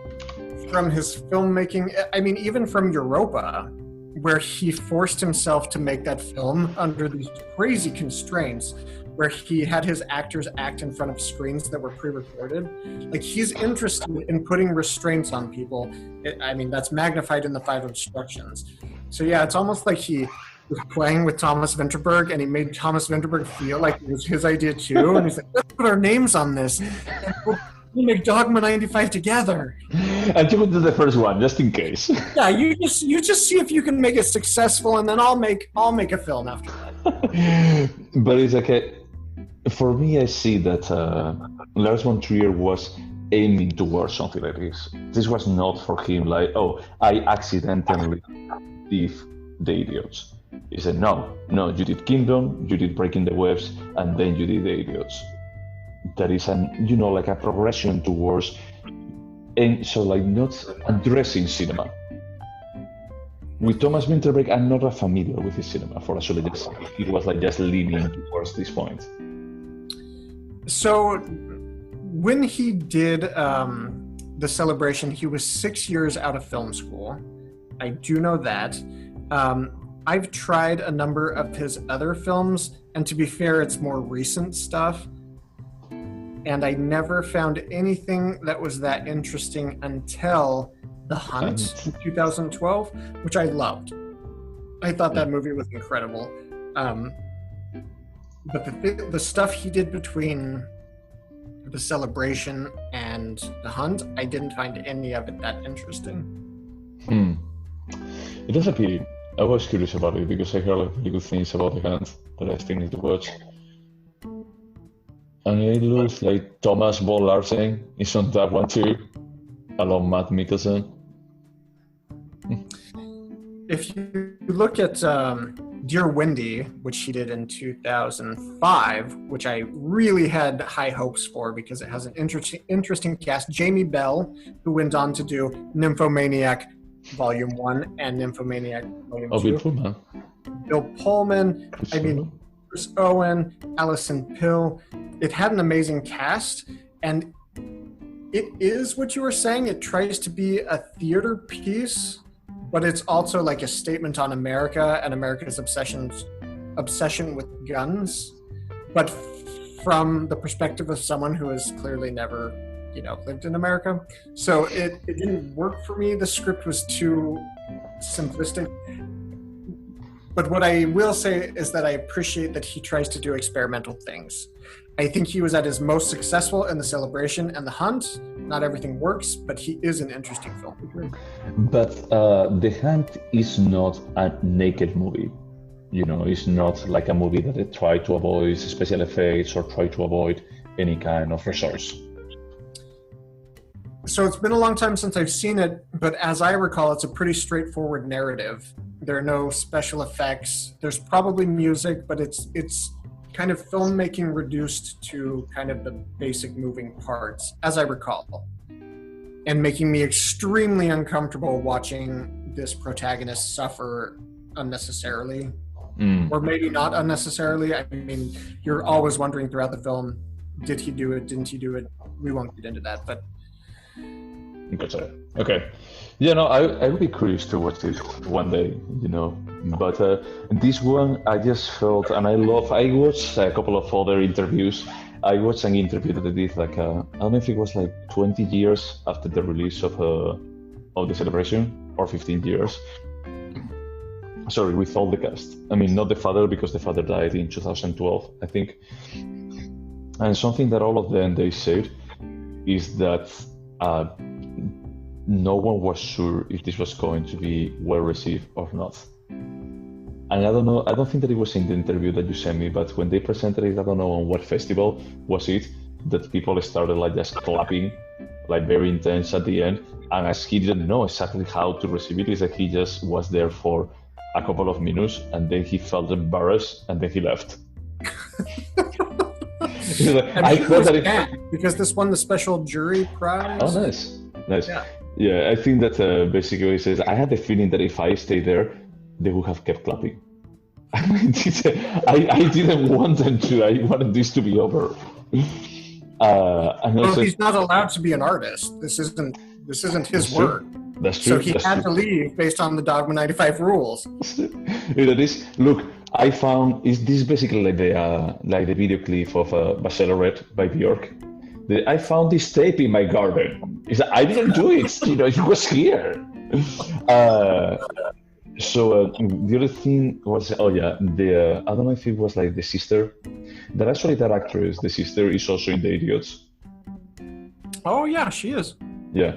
from his filmmaking, I mean, even from Europa, where he forced himself to make that film under these crazy constraints, where he had his actors act in front of screens that were pre-recorded. Like, he's interested in putting restraints on people. I mean, that's magnified in the Five Obstructions. So yeah, it's almost like he was playing with Thomas Vinterberg, and he made Thomas Vinterberg feel like it was his idea too. And he's like, let's put our names on this. And we'll make Dogma 95 together. And you would do the first one, just in case. Yeah, you just see if you can make it successful, and then I'll make a film after that. But it's okay. For me, I see that Lars von Trier was aiming towards something like this. This was not for him like, oh, I accidentally did The Idiots. He said, no, you did Kingdom, you did Breaking the Waves, and then you did The Idiots. That is like a progression towards, and so like not addressing cinema. With Thomas Vinterberg, I'm not familiar with his cinema for actually just, it was like just leaning towards this point. So when he did The Celebration, he was 6 years out of film school. I do know that. I've tried a number of his other films, and to be fair, it's more recent stuff. And I never found anything that was that interesting until The Hunt in 2012, which I loved. I thought that movie was incredible. But the stuff he did between The Celebration and The Hunt, I didn't find any of it that interesting. It does appear. I was curious about it because I heard like really good things about The Hunt that I still need to watch. And it looks like Thomas Bo Larsen is on that one too. Hello, Matt Mikkelsen. If you look at Dear Wendy, which he did in 2005, which I really had high hopes for because it has an interesting cast. Jamie Bell, who went on to do Nymphomaniac Volume 1 and Nymphomaniac Volume 2. Bill Pullman. Bill Pullman, Chris Owen, Alison Pill. It had an amazing cast, and it is what you were saying. It tries to be a theater piece, but it's also like a statement on America and America's obsession with guns, but from the perspective of someone who has clearly never, lived in America. So it didn't work for me. The script was too simplistic. But what I will say is that I appreciate that he tries to do experimental things. I think he was at his most successful in The Celebration and The Hunt. Not everything works, but he is an interesting filmmaker. But The Hunt is not a naked movie. It's not like a movie that they try to avoid special effects or try to avoid any kind of resource. So it's been a long time since I've seen it, but as I recall, it's a pretty straightforward narrative. There are no special effects. There's probably music, but it's kind of filmmaking reduced to kind of the basic moving parts, as I recall, and making me extremely uncomfortable watching this protagonist suffer unnecessarily, or maybe not unnecessarily. I mean, you're always wondering throughout the film, did he do it? Didn't he do it? We won't get into that, but. Gotcha. Okay. I would be curious to watch this one day, But this one, I just felt, and I watched a couple of other interviews. I watched an interview that they did, I don't know if it was 20 years after the release of The Celebration, or 15 years. Sorry, with all the cast. I mean, not the father, because the father died in 2012, I think. And something that all of them, they said, is that no one was sure if this was going to be well received or not. And I don't know, I don't think that it was in the interview that you sent me, but when they presented it, I don't know on what festival was it, that people started just clapping, very intense at the end. And as he didn't know exactly how to receive it, is that he just was there for a couple of minutes and then he felt embarrassed and then he left. I thought that because this won the special jury prize. Oh, nice. Yeah, I think that basically he says, I had the feeling that if I stayed there, they would have kept clapping. I didn't want them to. I wanted this to be over. And also, he's not allowed to be an artist. This isn't his work. That's true. So he had to leave based on the Dogma 95 rules. Look, I found this basically like the video clip of Bachelorette by Björk. I found this tape in my garden. I didn't do it. It was here. So the other thing was, I don't know if it was the sister. That actually that actress, the sister, is also in The Idiots. Oh yeah, she is. Yeah.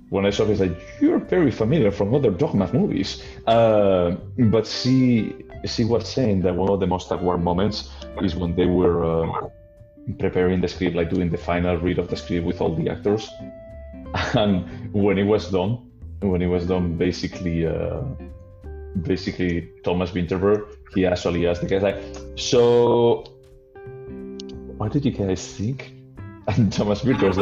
When I saw her, I was you're very familiar from other Dogma movies. But she was saying that one of the most awkward moments is when they were preparing the script, doing the final read of the script with all the actors. And when it was done, basically Thomas Vinterberg, he actually asked the guys so what did you guys think? And Thomas Vinterberg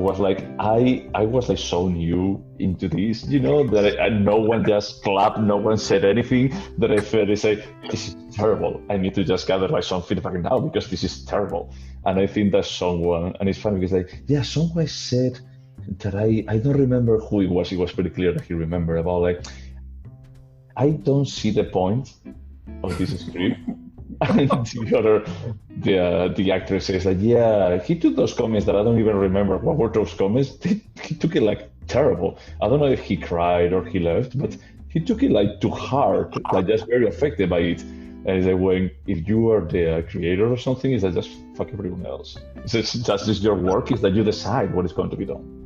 was I was so new into this, that no one just clapped, no one said anything, that I felt this is terrible. I need to just gather some feedback now because this is terrible. And I think that someone, and it's funny because someone said that I don't remember who it was. It was pretty clear that he remembered about I don't see the point of this script. And the actress says he took those comments that I don't even remember what were those comments. He took it terrible. I don't know if he cried or he left, but he took it too hard, just very affected by it. And it's if you are the creator or something, is that just fuck everyone else? That's just your work, is that you decide what is going to be done.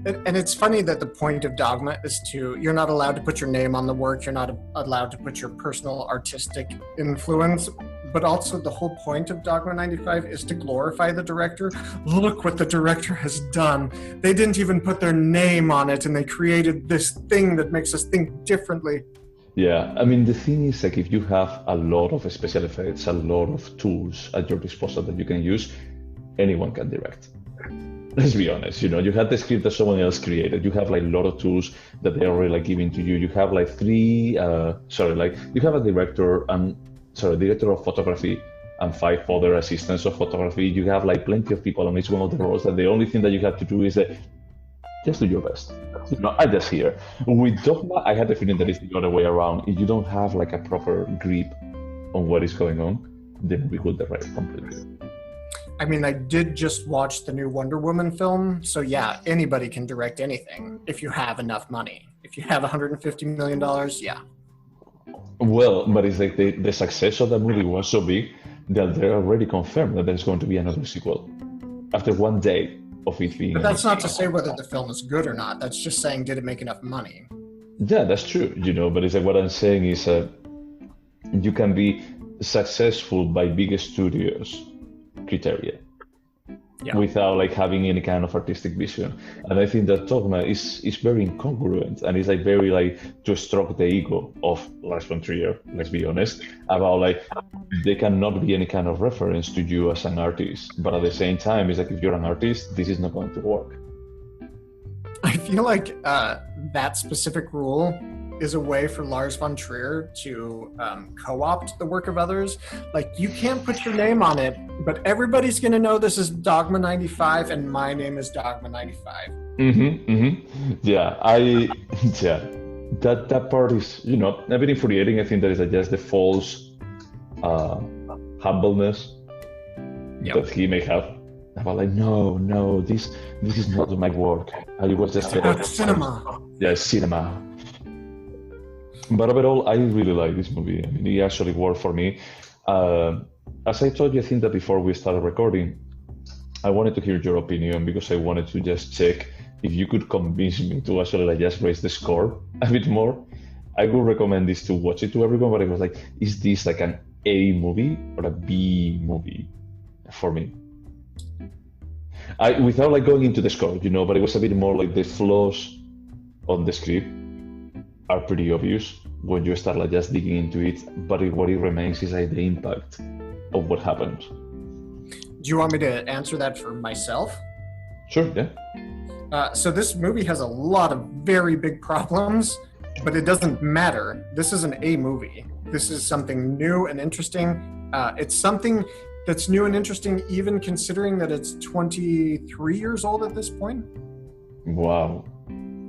And it's funny that the point of Dogma is you're not allowed to put your name on the work, you're not allowed to put your personal artistic influence, but also the whole point of Dogma 95 is to glorify the director. Look what the director has done. They didn't even put their name on it, and they created this thing that makes us think differently. Yeah, I mean, the thing is, like, if you have a lot of special effects, a lot of tools at your disposal that you can use, anyone can direct. Let's be honest, you know, you have the script that someone else created. You have like a lot of tools that they are already like giving to you. You have like you have a director of photography and 5 other assistants of photography. You have like plenty of people on each one of the roles that the only thing that you have to do is just do your best. You know, I just here. With Dogma, I had the feeling that it's the other way around. If you don't have like a proper grip on what is going on, then we will direct completely. I mean, I did just watch the new Wonder Woman film, so yeah, anybody can direct anything if you have enough money. If you have $150 million, yeah. Well, but it's like the success of that movie was so big that they already confirmed that there's going to be another sequel after one day of it being. But that's not to say whether the film is good or not. That's just saying, did it make enough money? Yeah, that's true, you know, but it's like what I'm saying is you can be successful by big studios criteria without like having any kind of artistic vision. And I think that Dogma is very incongruent, and it's like very like to stroke the ego of Lars von Trier, let's be honest, about like there cannot be any kind of reference to you as an artist, but at the same time it's like if you're an artist, this is not going to work. I feel like that specific rule is a way for Lars von Trier to co-opt the work of others. Like, you can't put your name on it, but everybody's going to know this is Dogma 95 and my name is Dogma 95. Yeah, that part is, you know, a bit infuriating. I think that is just the false humbleness that he may have. About like, no, this is not my work. I was just cinema. Yeah, cinema. But overall, I really like this movie. I mean, it actually worked for me. As I told you, I think that before we started recording, I wanted to hear your opinion because I wanted to just check if you could convince me to actually like just raise the score a bit more. I would recommend this to watch it to everyone, but I was like, is this like an A movie or a B movie for me? Without like going into the score, you know, but it was a bit more like the flaws on the script are pretty obvious when you start like just digging into it, but what it remains is like the impact of what happened. Do you want me to answer that for myself? Sure, yeah. So this movie has a lot of very big problems, but it doesn't matter. This is an A movie. This is something new and interesting. It's something that's new and interesting, even considering that it's 23 years old at this point. Wow.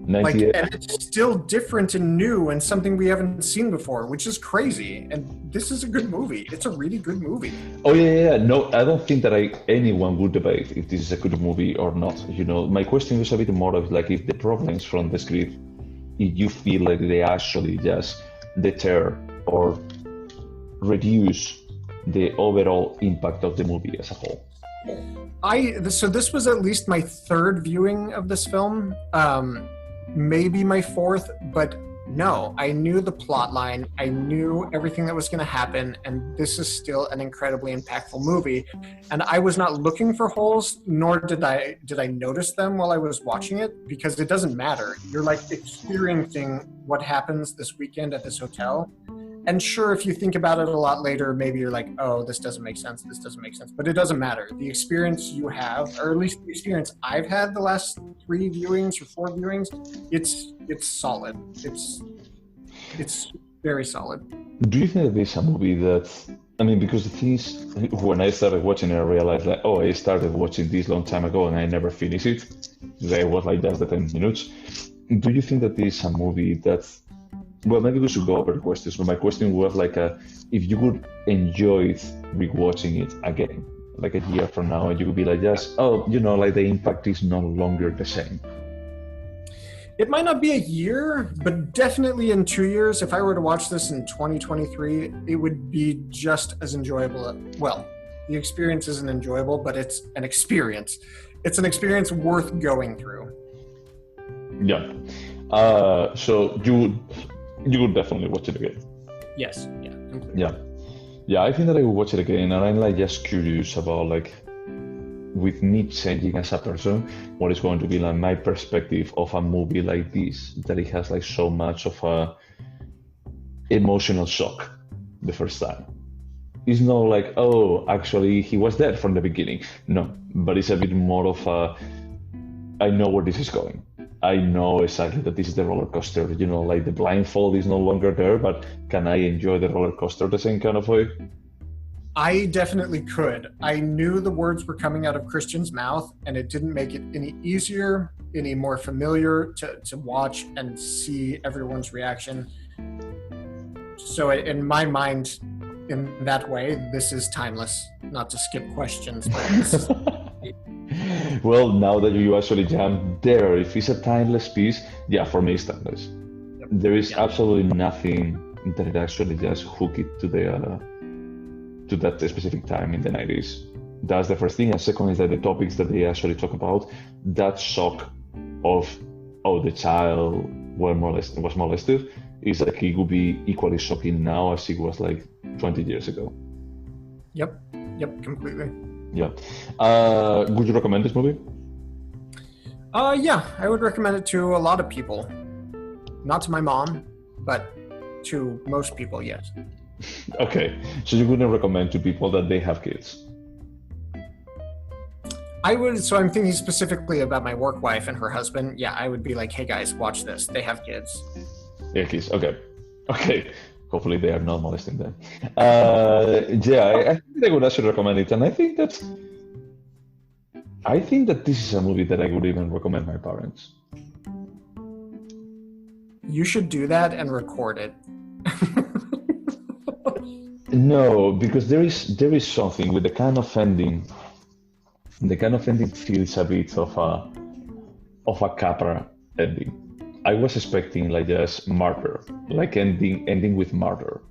Like, and it's still different and new and something we haven't seen before, which is crazy. And this is a good movie. It's a really good movie. Oh yeah. No, I don't think that anyone would debate if this is a good movie or not. You know, my question was a bit more of like if the problems from the script, if you feel like they actually just deter or reduce the overall impact of the movie as a whole. So this was at least my 3rd viewing of this film. Maybe my 4th, but no, I knew the plot line. I knew everything that was going to happen, and this is still an incredibly impactful movie. And I was not looking for holes, nor did I notice them while I was watching it, because it doesn't matter. You're like experiencing what happens this weekend at this hotel. And sure, if you think about it a lot later, maybe you're like, oh, this doesn't make sense, but it doesn't matter. The experience you have, or at least the experience I've had the last 3 viewings or 4 viewings, it's solid. It's very solid. Do you think this is a movie that, I mean, because the thing is, when I started watching it, I realized that, I started watching this long time ago and I never finished it. It was like just the 10 minutes. Do you think that this is a movie that's, well, maybe we should go over the questions, but my question was like, if you would enjoy rewatching it again, like a year from now, and you would be like, just, like the impact is no longer the same. It might not be a year, but definitely in 2 years, if I were to watch this in 2023, it would be just as enjoyable. Well, the experience isn't enjoyable, but it's an experience. It's an experience worth going through. Yeah. So you would definitely watch it again. Yes. Yeah. Completely. Yeah. Yeah, I think that I will watch it again, and I'm like just curious about like with me changing as a person, what is going to be like my perspective of a movie like this, that it has like so much of a emotional shock the first time. It's not like, oh, actually he was dead from the beginning. No, but it's a bit more of a, I know where this is going. I know exactly that this is the roller coaster. Like the blindfold is no longer there, but can I enjoy the roller coaster the same kind of way? I definitely could. I knew the words were coming out of Christian's mouth, and it didn't make it any easier, any more familiar to watch and see everyone's reaction. So in my mind, in that way, this is timeless. Not to skip questions, but this is... Well, now that you actually jump there, if it's a timeless piece, yeah, for me it's timeless. Yep. There is absolutely nothing that it actually just hook it to the to that specific time in the 90s. That's the first thing. And second is that the topics that they actually talk about, that shock of, oh, the child was molested, is like it would be equally shocking now as it was like 20 years ago. Yep, completely. Yeah. Would you recommend this movie? Yeah, I would recommend it to a lot of people. Not to my mom, but to most people, yes. Okay, so you wouldn't recommend to people that they have kids? I would, so I'm thinking specifically about my work wife and her husband. Yeah, I would be like, hey guys, watch this. They have kids. Yeah, kids, okay. Hopefully they are not molesting them. Yeah, I think I would actually recommend it, and I think that this is a movie that I would even recommend my parents. You should do that and record it. No, because there is something with the kind of ending. The kind of ending feels a bit of a Capra ending. I was expecting like just murder, like ending with murder.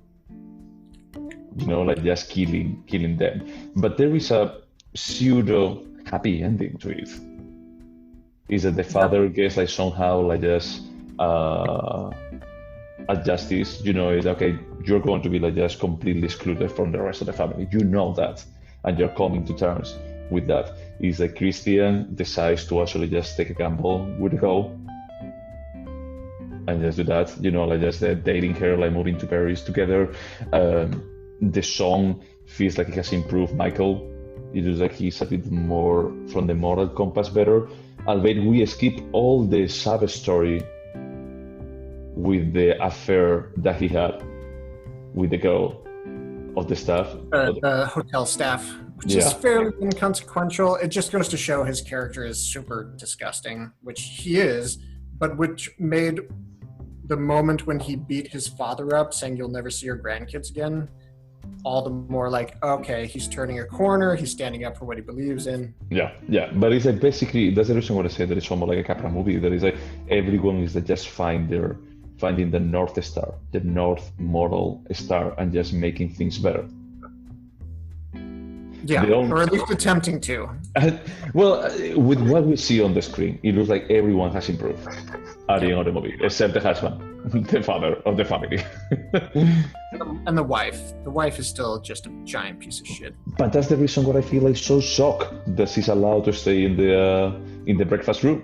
Like just killing them. But there is a pseudo happy ending to it. Is that the father gets like somehow like just a justice, is okay, you're going to be like just completely excluded from the rest of the family. That, and you're coming to terms with that. Is that Christian decides to actually just take a gamble with the girl and just do that, like just dating her, like moving to Paris together. The song feels like it has improved Michael. It is like he's a bit more from the moral compass better. Albeit we skip all the sub story with the affair that he had with the girl of the staff. The hotel staff, which is fairly inconsequential. It just goes to show his character is super disgusting, which he is, but which made the moment when he beat his father up, saying you'll never see your grandkids again, all the more like, okay, he's turning a corner, he's standing up for what he believes in. Yeah. But it's like basically, that's the reason why I say that it's almost like a Capra movie. That is like everyone is just finding the North Star, the North moral star, and just making things better. Yeah, or at least attempting to. Well, with what we see on the screen, it looks like everyone has improved at the end of the movie, except the husband, the father of the family. And the wife. The wife is still just a giant piece of shit. But that's the reason why I feel like so shocked that she's allowed to stay in the breakfast room.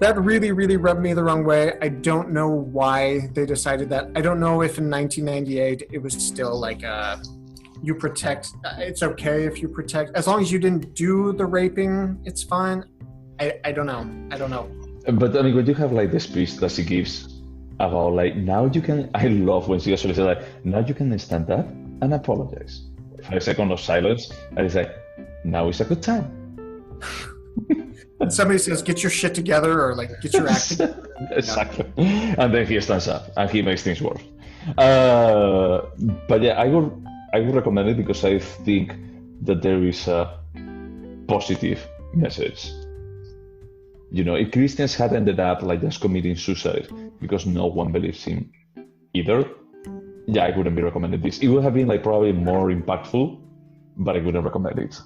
That really, really rubbed me the wrong way. I don't know why they decided that. I don't know if in 1998 it was still like you protect. It's okay if you protect, as long as you didn't do the raping. It's fine. I don't know. But I mean, when you have like the speech that she gives about like now you can. I love when she actually says like now you can stand up and apologize. 5 seconds of silence, and it's like now is a good time. And somebody says, "Get your shit together," or like, "Get your act together." Exactly. And then he stands up and he makes things worse. But yeah, I would recommend it because I think that there is a positive message. If Christians had ended up like just committing suicide because no one believes him either, I wouldn't be recommending this. It would have been like probably more impactful, but I wouldn't recommend it.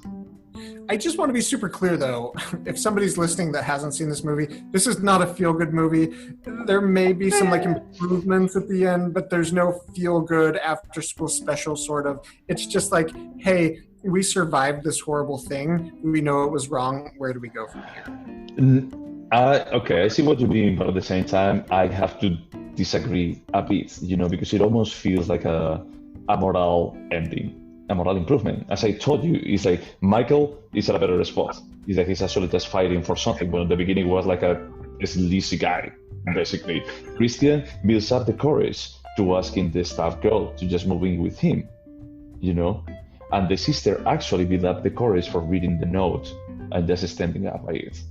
I just want to be super clear, though. If somebody's listening that hasn't seen this movie, this is not a feel-good movie. There may be some like improvements at the end, but there's no feel-good after-school special sort of. It's just like, hey, we survived this horrible thing. We know it was wrong. Where do we go from here? Okay, I see what you mean, but at the same time, I have to disagree a bit, because it almost feels like a moral ending. A moral improvement. As I told you, it's like Michael is at a better spot. It's like he's actually just fighting for something. When at the beginning was like a sleazy guy, basically. Christian builds up the courage to asking the staff girl to just move in with him, And the sister actually built up the courage for reading the note and just standing up by it.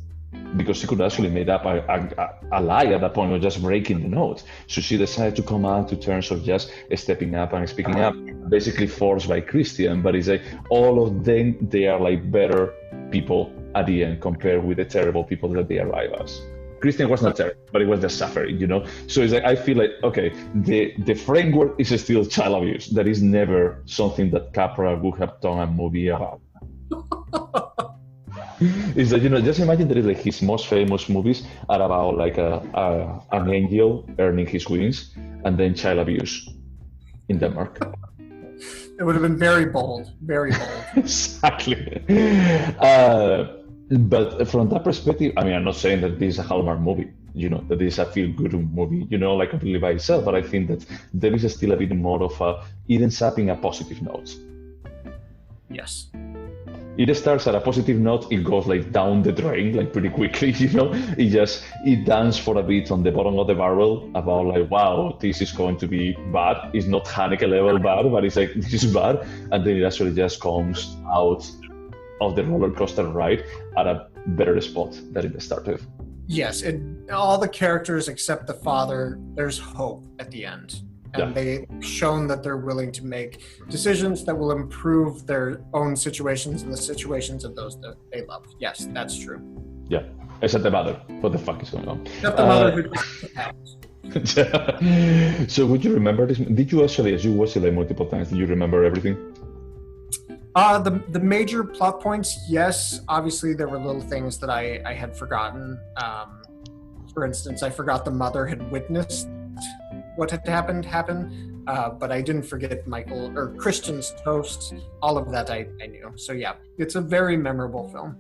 Because she could actually made up a lie at that point of just breaking the note. So she decided to come out to terms of just stepping up and speaking up, basically forced by Christian. But it's like all of them, they are like better people at the end compared with the terrible people that they arrive as. Christian was not terrible, but it was just suffering, So it's like, I feel like, okay, the framework is still child abuse. That is never something that Capra would have done a movie about. Is that just imagine that like his most famous movies are about like an angel earning his wings and then child abuse in Denmark. It would have been very bold, very bold. Exactly. But from that perspective, I mean, I'm not saying that this is a Hallmark movie, that this is a feel-good movie, like completely by itself. But I think that there is still a bit more of it ends up in a positive note. Yes. It starts at a positive note, it goes like down the drain like pretty quickly, it dances for a bit on the bottom of the barrel about like, wow, this is going to be bad. It's not Haneke level bad, but it's like, this is bad. And then it actually just comes out of the roller coaster ride at a better spot than it started. Yes, all the characters except the father, there's hope at the end. And they've shown that they're willing to make decisions that will improve their own situations and the situations of those that they love. Yes, that's true. Yeah, except the mother. What the fuck is going on? Except the mother who... So would you remember this? Did you actually, as you watched it like multiple times, did you remember everything? The major plot points, yes. Obviously, there were little things that I had forgotten. For instance, I forgot the mother had witnessed what had happened, but I didn't forget Michael or Christian's toast. All of that I knew. So yeah, it's a very memorable film.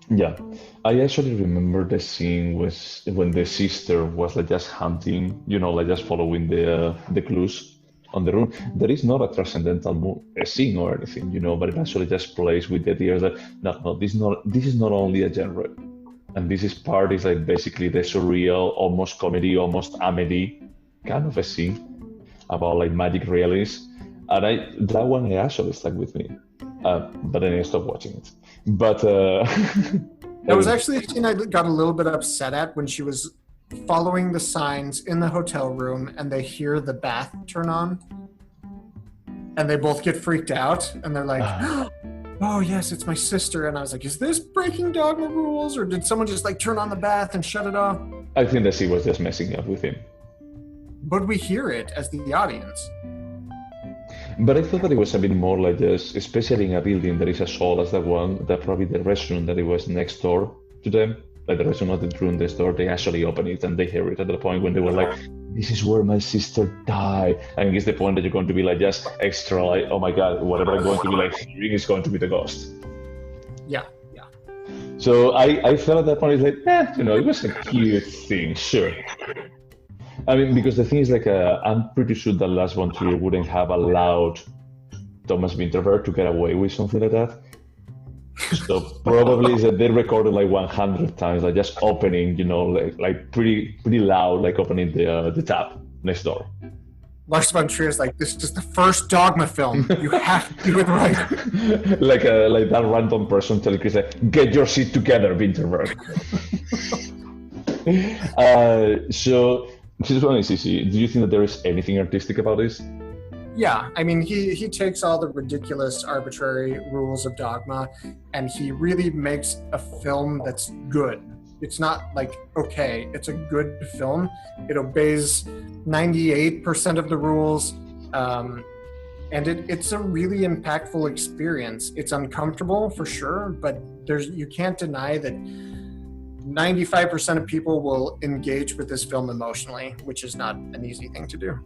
Yeah, I actually remember the scene was when the sister was like just hunting, like just following the clues on the room. There is not a transcendental scene or anything, but it actually just plays with the idea that no, this is not only a genre, and this is like basically the surreal, almost comedy, almost comedy kind of a scene about like magic realism, and that one actually stuck with me, but then I stopped watching it. But that was actually a scene I got a little bit upset at when she was following the signs in the hotel room and they hear the bath turn on and they both get freaked out and they're like, oh yes, it's my sister. And I was like, is this breaking Dogma rules, or did someone just like turn on the bath and shut it off? I think that she was just messing up with him. But we hear it as the audience. But I thought that it was a bit more like this, especially in a building that is as old as the one, that probably the restaurant that it was next door to them, like the restaurant that drew next door, they actually open it and they hear it at the point when they were like, this is where my sister died. I mean, it's the point that you're going to be like just extra like, oh my God, whatever I'm going to be like hearing is going to be the ghost. Yeah. So I felt at that point, it's like, it was a cute thing, sure. I mean, because the thing is like, I'm pretty sure that Last Frontier wouldn't have allowed Thomas Vinterberg to get away with something like that. So probably that they recorded like 100 times, like just opening, like pretty loud, like opening the tap next door. Lars von Trier is like, this is the first Dogma film. You have to do it right. like that random person telling Chris, like, get your shit together, Vinterberg. So this one is easy. Do you think that there is anything artistic about this? Yeah, I mean, he takes all the ridiculous, arbitrary rules of Dogma, and he really makes a film that's good. It's not like, okay, it's a good film. It obeys 98% of the rules, And it's a really impactful experience. It's uncomfortable for sure, but you can't deny that 95% of people will engage with this film emotionally, which is not an easy thing to do.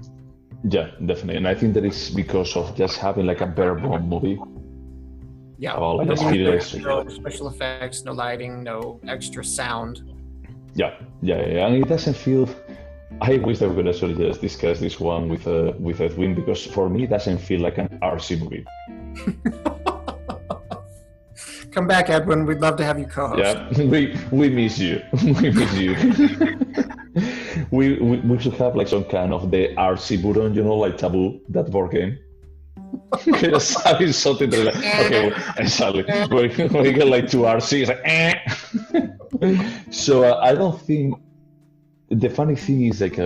Yeah, definitely. And I think that it's because of just having like a bare bone movie. Yeah, about like no special effects, no lighting, no extra sound. Yeah, and it doesn't feel. I wish that we could actually just discuss this one with Edwin, because for me it doesn't feel like an RC movie. Come back, Edwin. We'd love to have you co-host. Yeah, we miss you. We miss you. we should have like some kind of the RC button, like Taboo, that board game. Just having something that like, okay, exactly. We get like 2 RC, it's like, So I don't think. The funny thing is like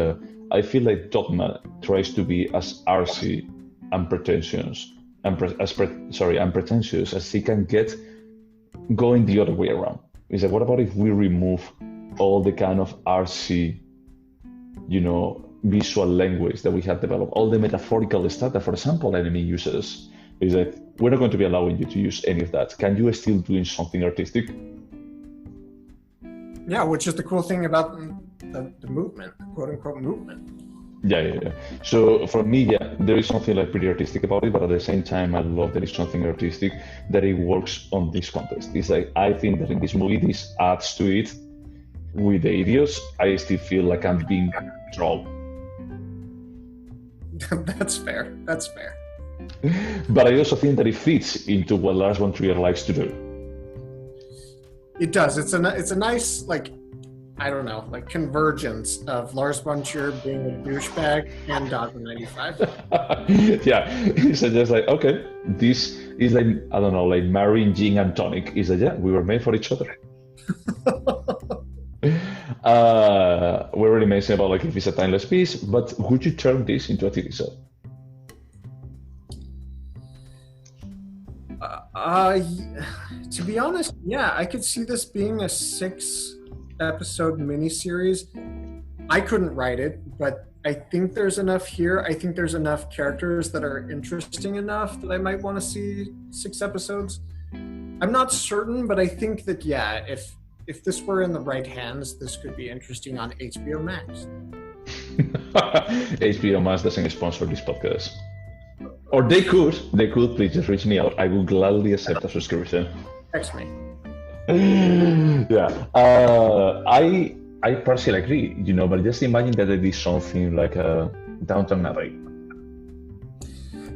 I feel like Dogma tries to be as artsy and pretentious as he can get, going the other way around. It's like, what about if we remove all the kind of artsy, visual language that we have developed, all the metaphorical stuff that, for example, Enemy uses? Is that we're not going to be allowing you to use any of that. Can you still doing something artistic? Yeah, which is the cool thing about the movement, the quote-unquote movement. Yeah. So for me, there is something like pretty artistic about it, but at the same time, I love there is something artistic that it works on this context. It's like, I think that in this movie, this adds to it. With the idiots, I still feel like I'm being trolled. That's fair. But I also think that it fits into what Lars von Trier likes to do. It does. It's a nice, convergence of Lars von Trier being a douchebag and Dogma 95. Yeah, it's just like, okay, this is like, I don't know, like marrying gin and tonic. It's like, we were made for each other. We already mentioned about like if it's a timeless piece, but would you turn this into a TV show? To be honest, I could see this being a 6-episode miniseries. I couldn't write it, but I think there's enough here. I think there's enough characters that are interesting enough that I might want to see 6 episodes. I'm not certain, but I think that, if this were in the right hands, this could be interesting on HBO Max. HBO Max doesn't sponsor this podcast. Or they could, please just reach me out. I will gladly accept a subscription. Text me. I partially agree, but just imagine that it is something like a Downton Abbey.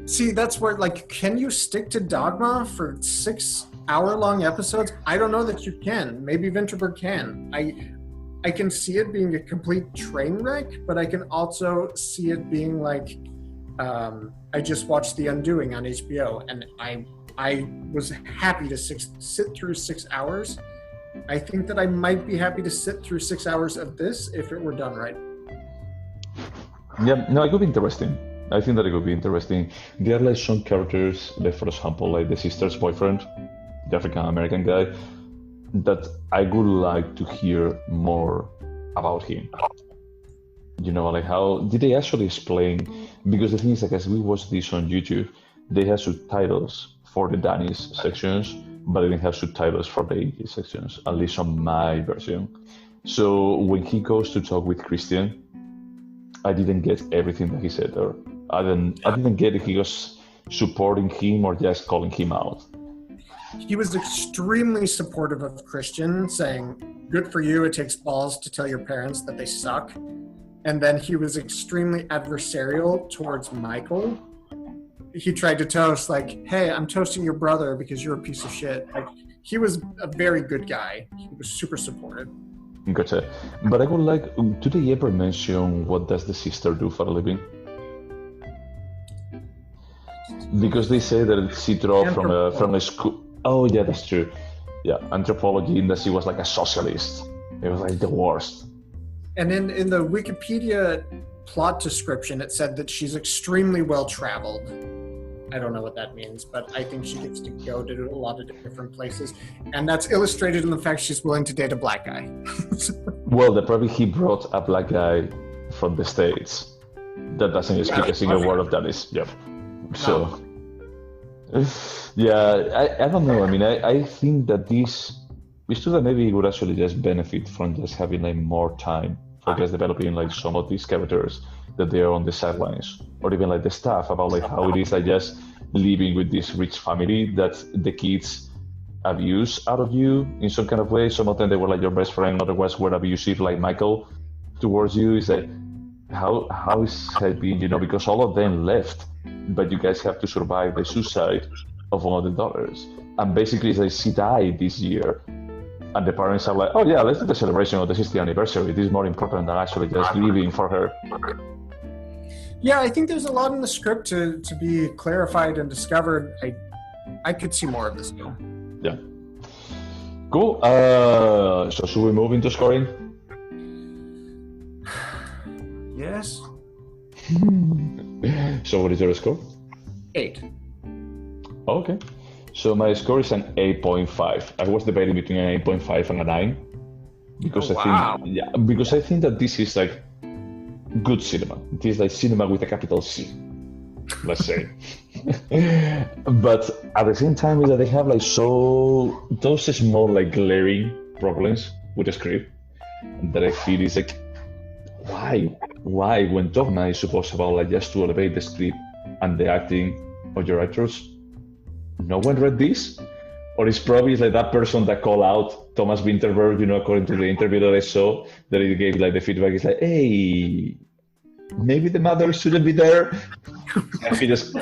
See, that's where, can you stick to Dogma for 6-hour-long episodes? I don't know that you can. Maybe Vinterberg can. I can see it being a complete train wreck, but I can also see it being like, I just watched The Undoing on HBO, and I was happy to sit through 6 hours. I think that I might be happy to sit through 6 hours of this if it were done right. Yeah, no, it could be interesting. I think that it could be interesting. There are like some characters, like for example, like the sister's boyfriend, the African-American guy, that I would like to hear more about him. Like how did they actually explain? Because the thing is, like, as we watch this on YouTube, they have subtitles for the Danish sections, but they didn't have subtitles for the English sections, at least on my version. So when he goes to talk with Christian, I didn't get everything that he said, or I didn't get if he was supporting him or just calling him out. He was extremely supportive of Christian, saying, "Good for you, it takes balls to tell your parents that they suck." And then he was extremely adversarial towards Michael. He tried to toast like, "Hey, I'm toasting your brother because you're a piece of shit." Like, he was a very good guy. He was super supportive. Gotcha. But I would like, do they ever mention what does the sister do for a living? Because they say that she dropped from a school. Oh yeah, that's true. Yeah, anthropology, and that she was like a socialist. It was like the worst. And in the Wikipedia plot description, it said that she's extremely well-traveled. I don't know what that means, but I think she gets to go to a lot of different places. And that's illustrated in the fact she's willing to date a black guy. Well, probably he brought a black guy from the States that doesn't speak a single word of Danish. Yep. So, yeah, I don't know. I mean, I think that this student maybe would actually just benefit from just having like more time for just developing like some of these characters that they are on the sidelines, or even like the stuff about like how it is like just living with this rich family that the kids abuse out of you in some kind of way. Some of them they were like your best friend, otherwise were abusive, like Michael towards you. Is like how is helping, because all of them left, but you guys have to survive the suicide of one of the daughters, and basically it's like she died this year, and the parents are like, oh yeah, let's do the celebration of the 60th anniversary. This is more important than actually just living for her. Yeah, I think there's a lot in the script to be clarified and discovered. I could see more of this film. Yeah. Cool. So should we move into scoring? Yes. So what is your score? 8. Okay. So my score is an 8.5. I was debating between an 8.5 and a 9. Because I think that this is like good cinema. It is like cinema with a capital C, let's say. But at the same time is that they have like those small like glaring problems with the script that I feel is like, why when Dogma is supposed about like just to elevate the script and the acting of your actors, no one read this? Or it's probably like that person that called out Thomas Vinterberg, according to the interview that I saw, that he gave like the feedback is like, hey, maybe the mother shouldn't be there. And he just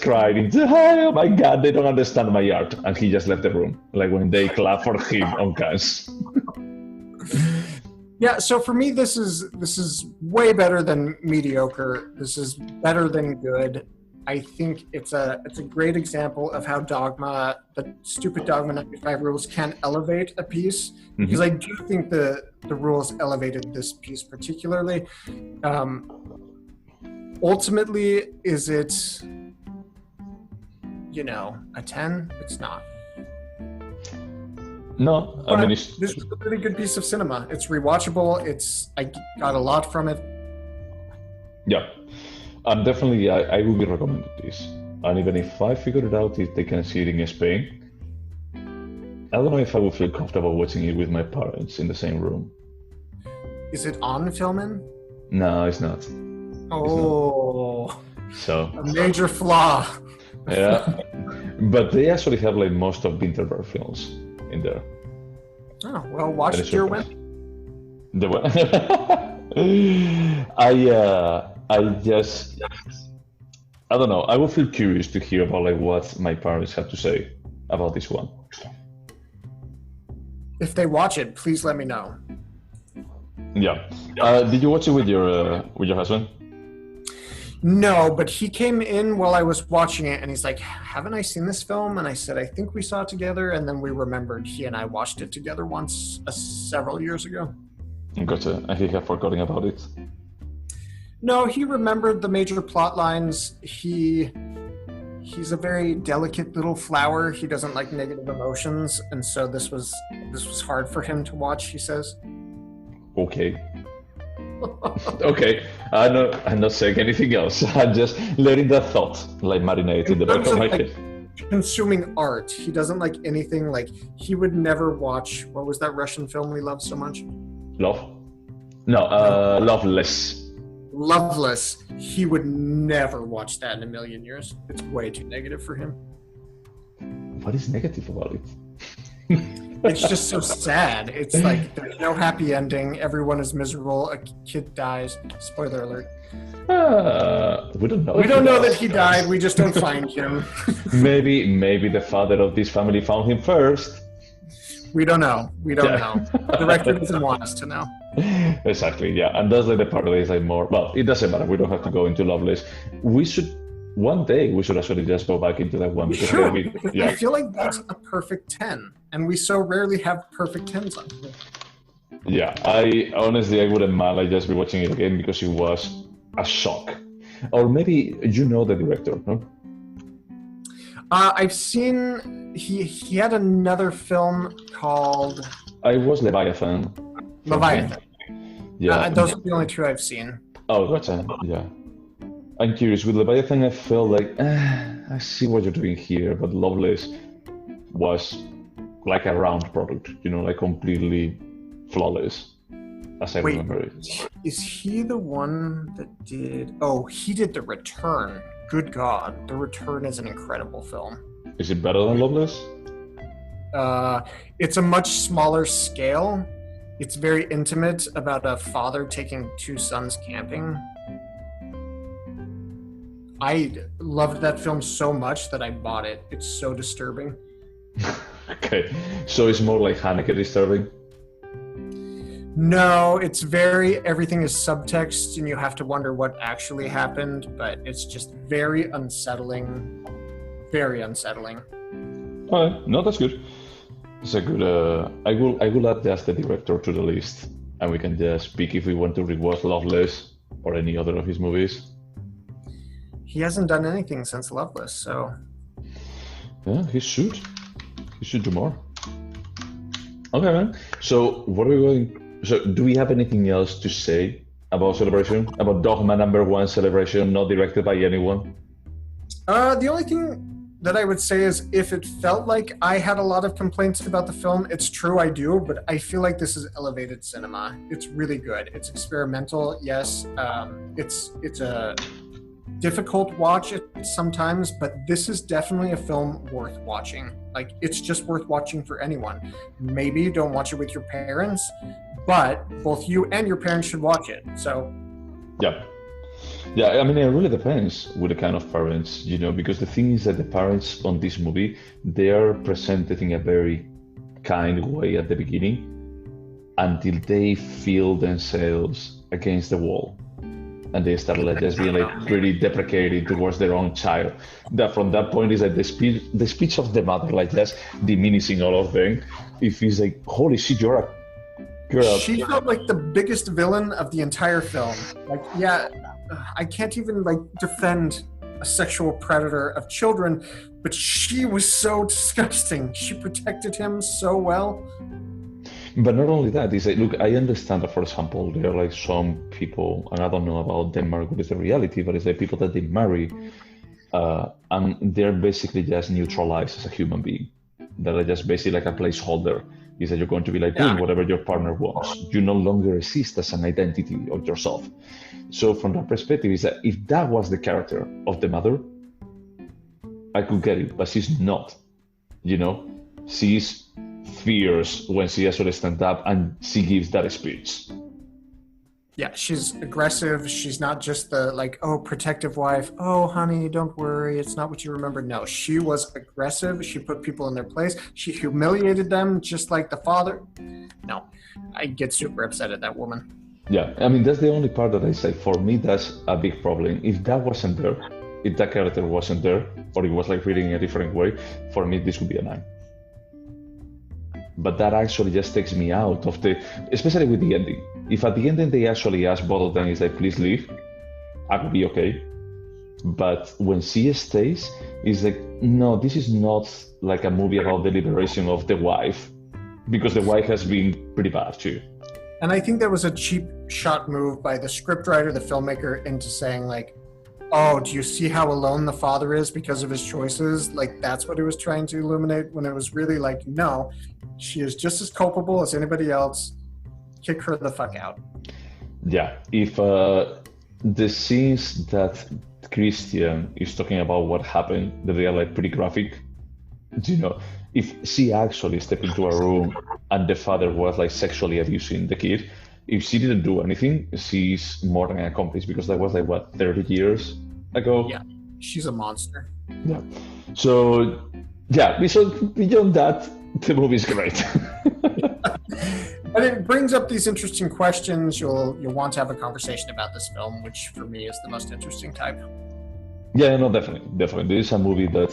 cried into, oh my God, they don't understand my art, and he just left the room. Like when they clap for him on Cannes. Yeah, so for me, this is way better than mediocre. This is better than good. I think it's a great example of how Dogma, the stupid Dogma 95 rules, can elevate a piece. Mm-hmm. Because I do think the rules elevated this piece particularly. Ultimately, is it, a 10? It's not. No, but I mean, this is a pretty good piece of cinema. It's rewatchable. I got a lot from it. Yeah. Definitely, I would be recommending this. And even if I figured it out, if they can see it in Spain, I don't know if I would feel comfortable watching it with my parents in the same room. Is it on filming? No, it's not. Oh, it's not. So a major flaw. Yeah, but they actually have like most of Vinterberg films in there. Oh well, watch it your win. The one. I don't know. I would feel curious to hear about like what my parents have to say about this one. If they watch it, please let me know. Yeah. Did you watch it with your husband? No, but he came in while I was watching it, and he's like, "Haven't I seen this film?" And I said, "I think we saw it together." And then we remembered he and I watched it together once several years ago. Gotcha. I think I've forgotten about it. No, he remembered the major plot lines. He's a very delicate little flower. He doesn't like negative emotions, and so this was hard for him to watch, he says. Okay. Okay. I'm not saying anything else. I'm just letting that thought like marinate in the back of my head. Consuming art. He doesn't like anything. Like, he would never watch, what was that Russian film we love so much? Love? No, Loveless. Loveless. He would never watch that in a million years. It's way too negative for him. What is negative about it? It's just so sad. It's like there's no happy ending. Everyone is miserable. A kid dies. Spoiler alert. We don't know. We don't know that he died. We just don't find him. Maybe the father of this family found him first. We don't know. We don't know. The director doesn't want us to know. Exactly, yeah. And that's like the part that is like more, well, it doesn't matter. We don't have to go into Loveless. One day we should actually just go back into that one. Because sure. I feel like that's a perfect 10. And we so rarely have perfect 10s on here. Yeah, I wouldn't mind like just be watching it again because it was a shock. Or maybe you know the director, no? I've seen he had another film called I was Leviathan. Leviathan. Yeah. Those are the only two I've seen. Oh, gotcha. Yeah. I'm curious. With Leviathan, I felt like, I see what you're doing here, but Loveless was like a round product, like completely flawless, as I Wait, remember it. is he the one that did? Oh, he did The Return. Good God, The Return is an incredible film. Is it better than Loveless? It's a much smaller scale. It's very intimate about a father taking two sons camping. I loved that film so much that I bought it. It's so disturbing. Okay, so it's more like Haneke disturbing? No, it's everything is subtext and you have to wonder what actually happened, but it's just very unsettling. Very unsettling. Alright, no, that's good. It's a good, I will add just the director to the list, and we can just pick if we want to rewatch Loveless or any other of his movies. He hasn't done anything since Loveless, so... Yeah, he should. He should do more. Okay, man. So, what are we going... So, do we have anything else to say about Celebration? About Dogma #1 Celebration, not directed by anyone? The only thing that I would say is if it felt like I had a lot of complaints about the film, it's true I do, but I feel like this is elevated cinema. It's really good. It's experimental, yes. It's a difficult watch sometimes, but this is definitely a film worth watching. Like, it's just worth watching for anyone. Maybe you don't watch it with your parents, but both you and your parents should watch it. So, yeah, I mean, it really depends with the kind of parents, because the thing is that the parents on this movie, they are presented in a very kind way at the beginning until they feel themselves against the wall. And they start like just being like pretty deprecating towards their own child. That from that point is like the speech of the mother, like just diminishing all of them. If he's like, holy shit, you're a girl. She felt like the biggest villain of the entire film. Like, yeah, I can't even like defend a sexual predator of children, but she was so disgusting. She protected him so well. But not only that, is like, look, I understand that, for example, there are like some people, and I don't know about Denmark, what is the reality, but it's like people that they marry, and they're basically just neutralized as a human being. They're just basically like a placeholder. Is that you're going to be like doing whatever your partner wants. You no longer exist as an identity of yourself. So from that perspective, is that if that was the character of the mother, I could get it, but she's not. She's fierce when she actually stands up and she gives that speech. Yeah, she's aggressive. She's not just the like, oh, protective wife. Oh, honey, don't worry. It's not what you remember. No, she was aggressive. She put people in their place. She humiliated them just like the father. No, I get super upset at that woman. Yeah, I mean, that's the only part that I say. For me, that's a big problem. If that wasn't there, if that character wasn't there, or it was like reading in a different way, for me, this would be a 9. But that actually just takes me out of especially with the ending. If at the ending they actually ask both of them, is like, please leave, I would be okay. But when she stays, it's like, no, this is not like a movie about the liberation of the wife, because the wife has been pretty bad too. And I think that was a cheap shot move by the scriptwriter, the filmmaker, into saying like, oh, do you see how alone the father is because of his choices? Like, that's what it was trying to illuminate, when it was really like, no, she is just as culpable as anybody else. Kick her the fuck out. Yeah, if the scenes that Christian is talking about what happened, that they are like pretty graphic, if she actually stepped into a room and the father was like sexually abusing the kid, if she didn't do anything, she's more than an accomplice, because that was like, what, 30 years ago? Yeah, she's a monster. Yeah. So, yeah, so beyond that, the movie's great. But it brings up these interesting questions. You'll want to have a conversation about this film, which for me is the most interesting type. Yeah, no, definitely. This is a movie that,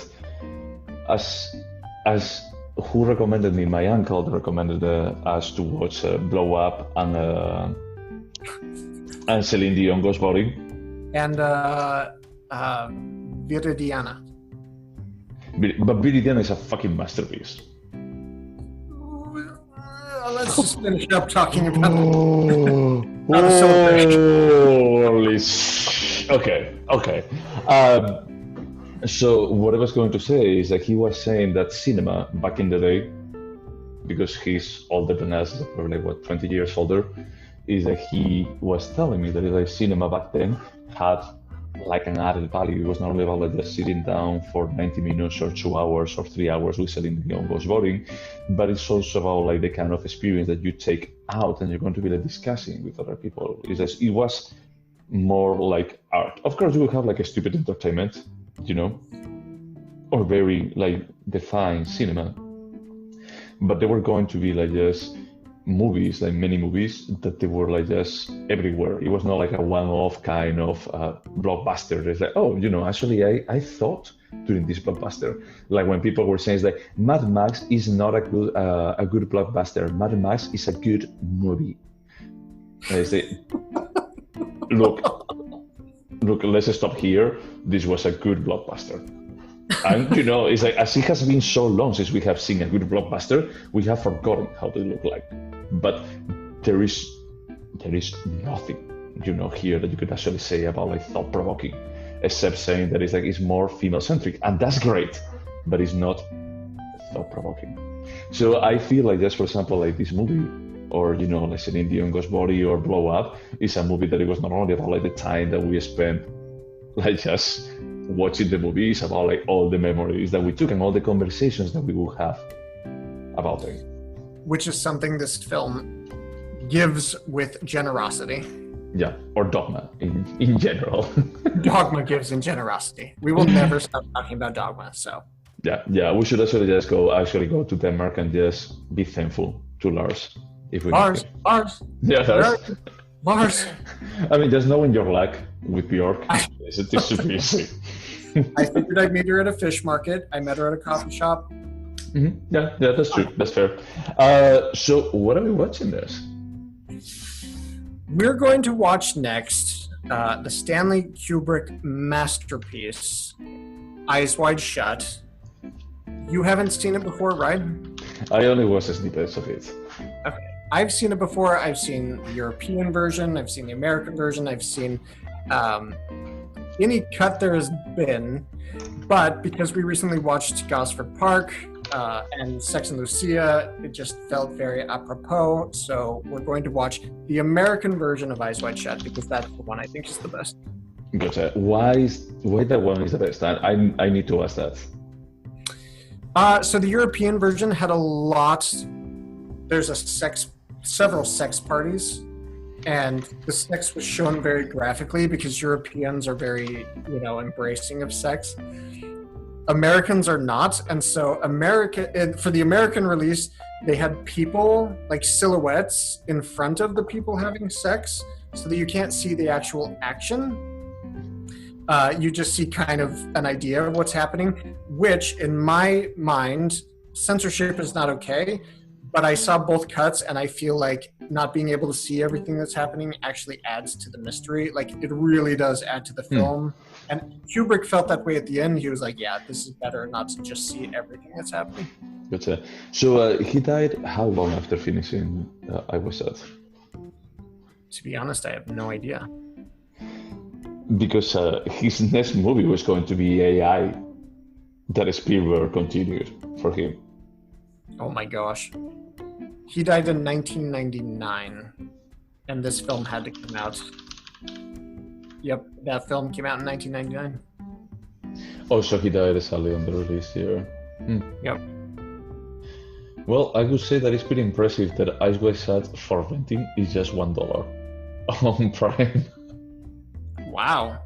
as who recommended me? My uncle recommended us to watch Blow Up and Celine Dion Goes Bowling. And Viridiana. But Viridiana is a fucking masterpiece. Let's just finish up talking about the celebration. Holy shit. Okay. So what I was going to say is that he was saying that cinema back in the day, because he's older than us, probably 20 years older, is that he was telling me that like cinema back then had like an added value. It was not only about like just sitting down for 90 minutes or 2 hours or 3 hours whistling, goes boring, but it's also about like the kind of experience that you take out and you're going to be like discussing with other people. It was more like art. Of course, you will have like a stupid entertainment, or very like defined cinema, but they were going to be like just movies, like many movies that they were like just everywhere. It was not like a one-off kind of blockbuster. It's like, actually I thought during this blockbuster, like when people were saying, it's like Mad Max is not a good blockbuster. Mad Max is a good movie. And I say, look, let's stop here. This was a good blockbuster. And it's like, as it has been so long since we have seen a good blockbuster, we have forgotten how they look like. But there is nothing, here that you could actually say about like thought-provoking, except saying that it's more female-centric, and that's great, but it's not thought-provoking. So I feel like just, for example, like this movie, or like Celine Dion Ghost Body or Blow Up, is a movie that it was not only about like the time that we spent like just watching the movie, it's about like all the memories that we took and all the conversations that we will have about it. Which is something this film gives with generosity. Yeah, or Dogma in general. Dogma gives in generosity. We will never stop talking about Dogma, so. Yeah, we should actually just go to Denmark and just be thankful to Lars. If we Lars. Yeah, Lars. I mean, just knowing your luck with Bjork, it's super easy. I figured I'd meet her at a fish market. I met her at a coffee shop. Mm-hmm. Yeah, that's true. That's fair. So what are we watching this? We're going to watch next the Stanley Kubrick masterpiece, Eyes Wide Shut. You haven't seen it before, right? I only watched snippets of it. Okay. I've seen it before. I've seen the European version. I've seen the American version. I've seen any cut there has been. But because we recently watched Gosford Park and Sex and Lucia, it just felt very apropos. So we're going to watch the American version of Eyes Wide Shut because that's the one I think is the best. Gotcha. Why that one is the best? I need to ask that. So the European version had a lot. There's several sex parties, and the sex was shown very graphically because Europeans are very, embracing of sex. Americans are not, and so for the American release, they had people, like silhouettes, in front of the people having sex, so that you can't see the actual action. You just see kind of an idea of what's happening, which, in my mind, censorship is not okay. But I saw both cuts, and I feel like not being able to see everything that's happening actually adds to the mystery. Like, it really does add to the film. And Kubrick felt that way at the end. He was like, yeah, this is better not to just see everything that's happening. Gotcha. So he died how long after finishing I Was Sad? To be honest, I have no idea. Because his next movie was going to be AI, that Spielberg continued for him. Oh my gosh. He died in 1999, and this film had to come out. Yep, that film came out in 1999. Oh, so he died sadly on the release year. Yep. Well, I would say that it's pretty impressive that Eyes Wide Shut for renting is just $1 on Prime. Wow.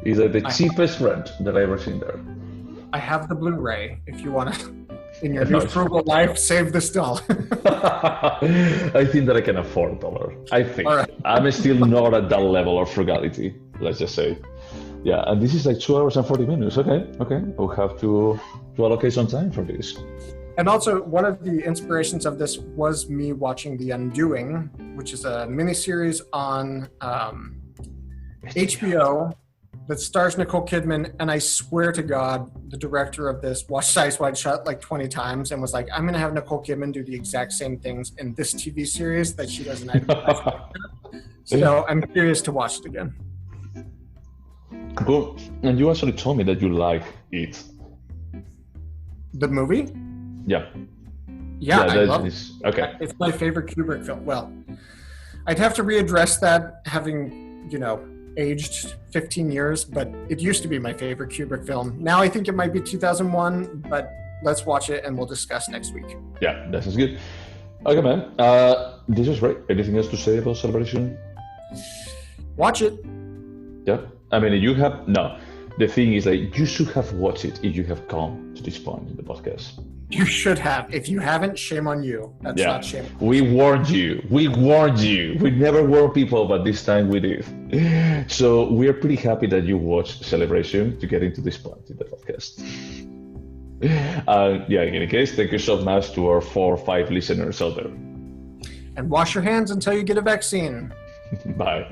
It's like the cheapest rent that I've ever seen there. I have the Blu-ray if you want to. In your new frugal life, save this $1. I think that I can afford $1. I think. Right. I'm still not at that level of frugality, let's just say. Yeah, and this is like 2 hours and 40 minutes. Okay. We'll have to allocate some time for this. And also, one of the inspirations of this was me watching The Undoing, which is a miniseries on HBO that stars Nicole Kidman, and I swear to God, the director of this watched Eyes Wide Shut like 20 times and was like, I'm going to have Nicole Kidman do the exact same things in this TV series that she does in Eyes Wide Shut. So I'm curious to watch it again. Cool. And you actually told me that you like it. The movie? Yeah. Yeah, I love it. Okay. It's my favorite Kubrick film. Well, I'd have to readdress that, having, aged 15 years, but it used to be my favorite Kubrick film. Now I think it might be 2001, but let's watch it and we'll discuss next week. Yeah, that sounds good. Okay, man. This was great. Anything else to say about Celebration? Watch it. Yeah. I mean, you have... No. The thing is, you should have watched it if you have come to this point in the podcast. You should have. If you haven't, shame on you. That's not shame. We warned you. We never warn people, but this time we did. So we are pretty happy that you watched Celebration to get into this point in the podcast. In any case, thank you so much to our 4 or 5 listeners out there. And wash your hands until you get a vaccine. Bye.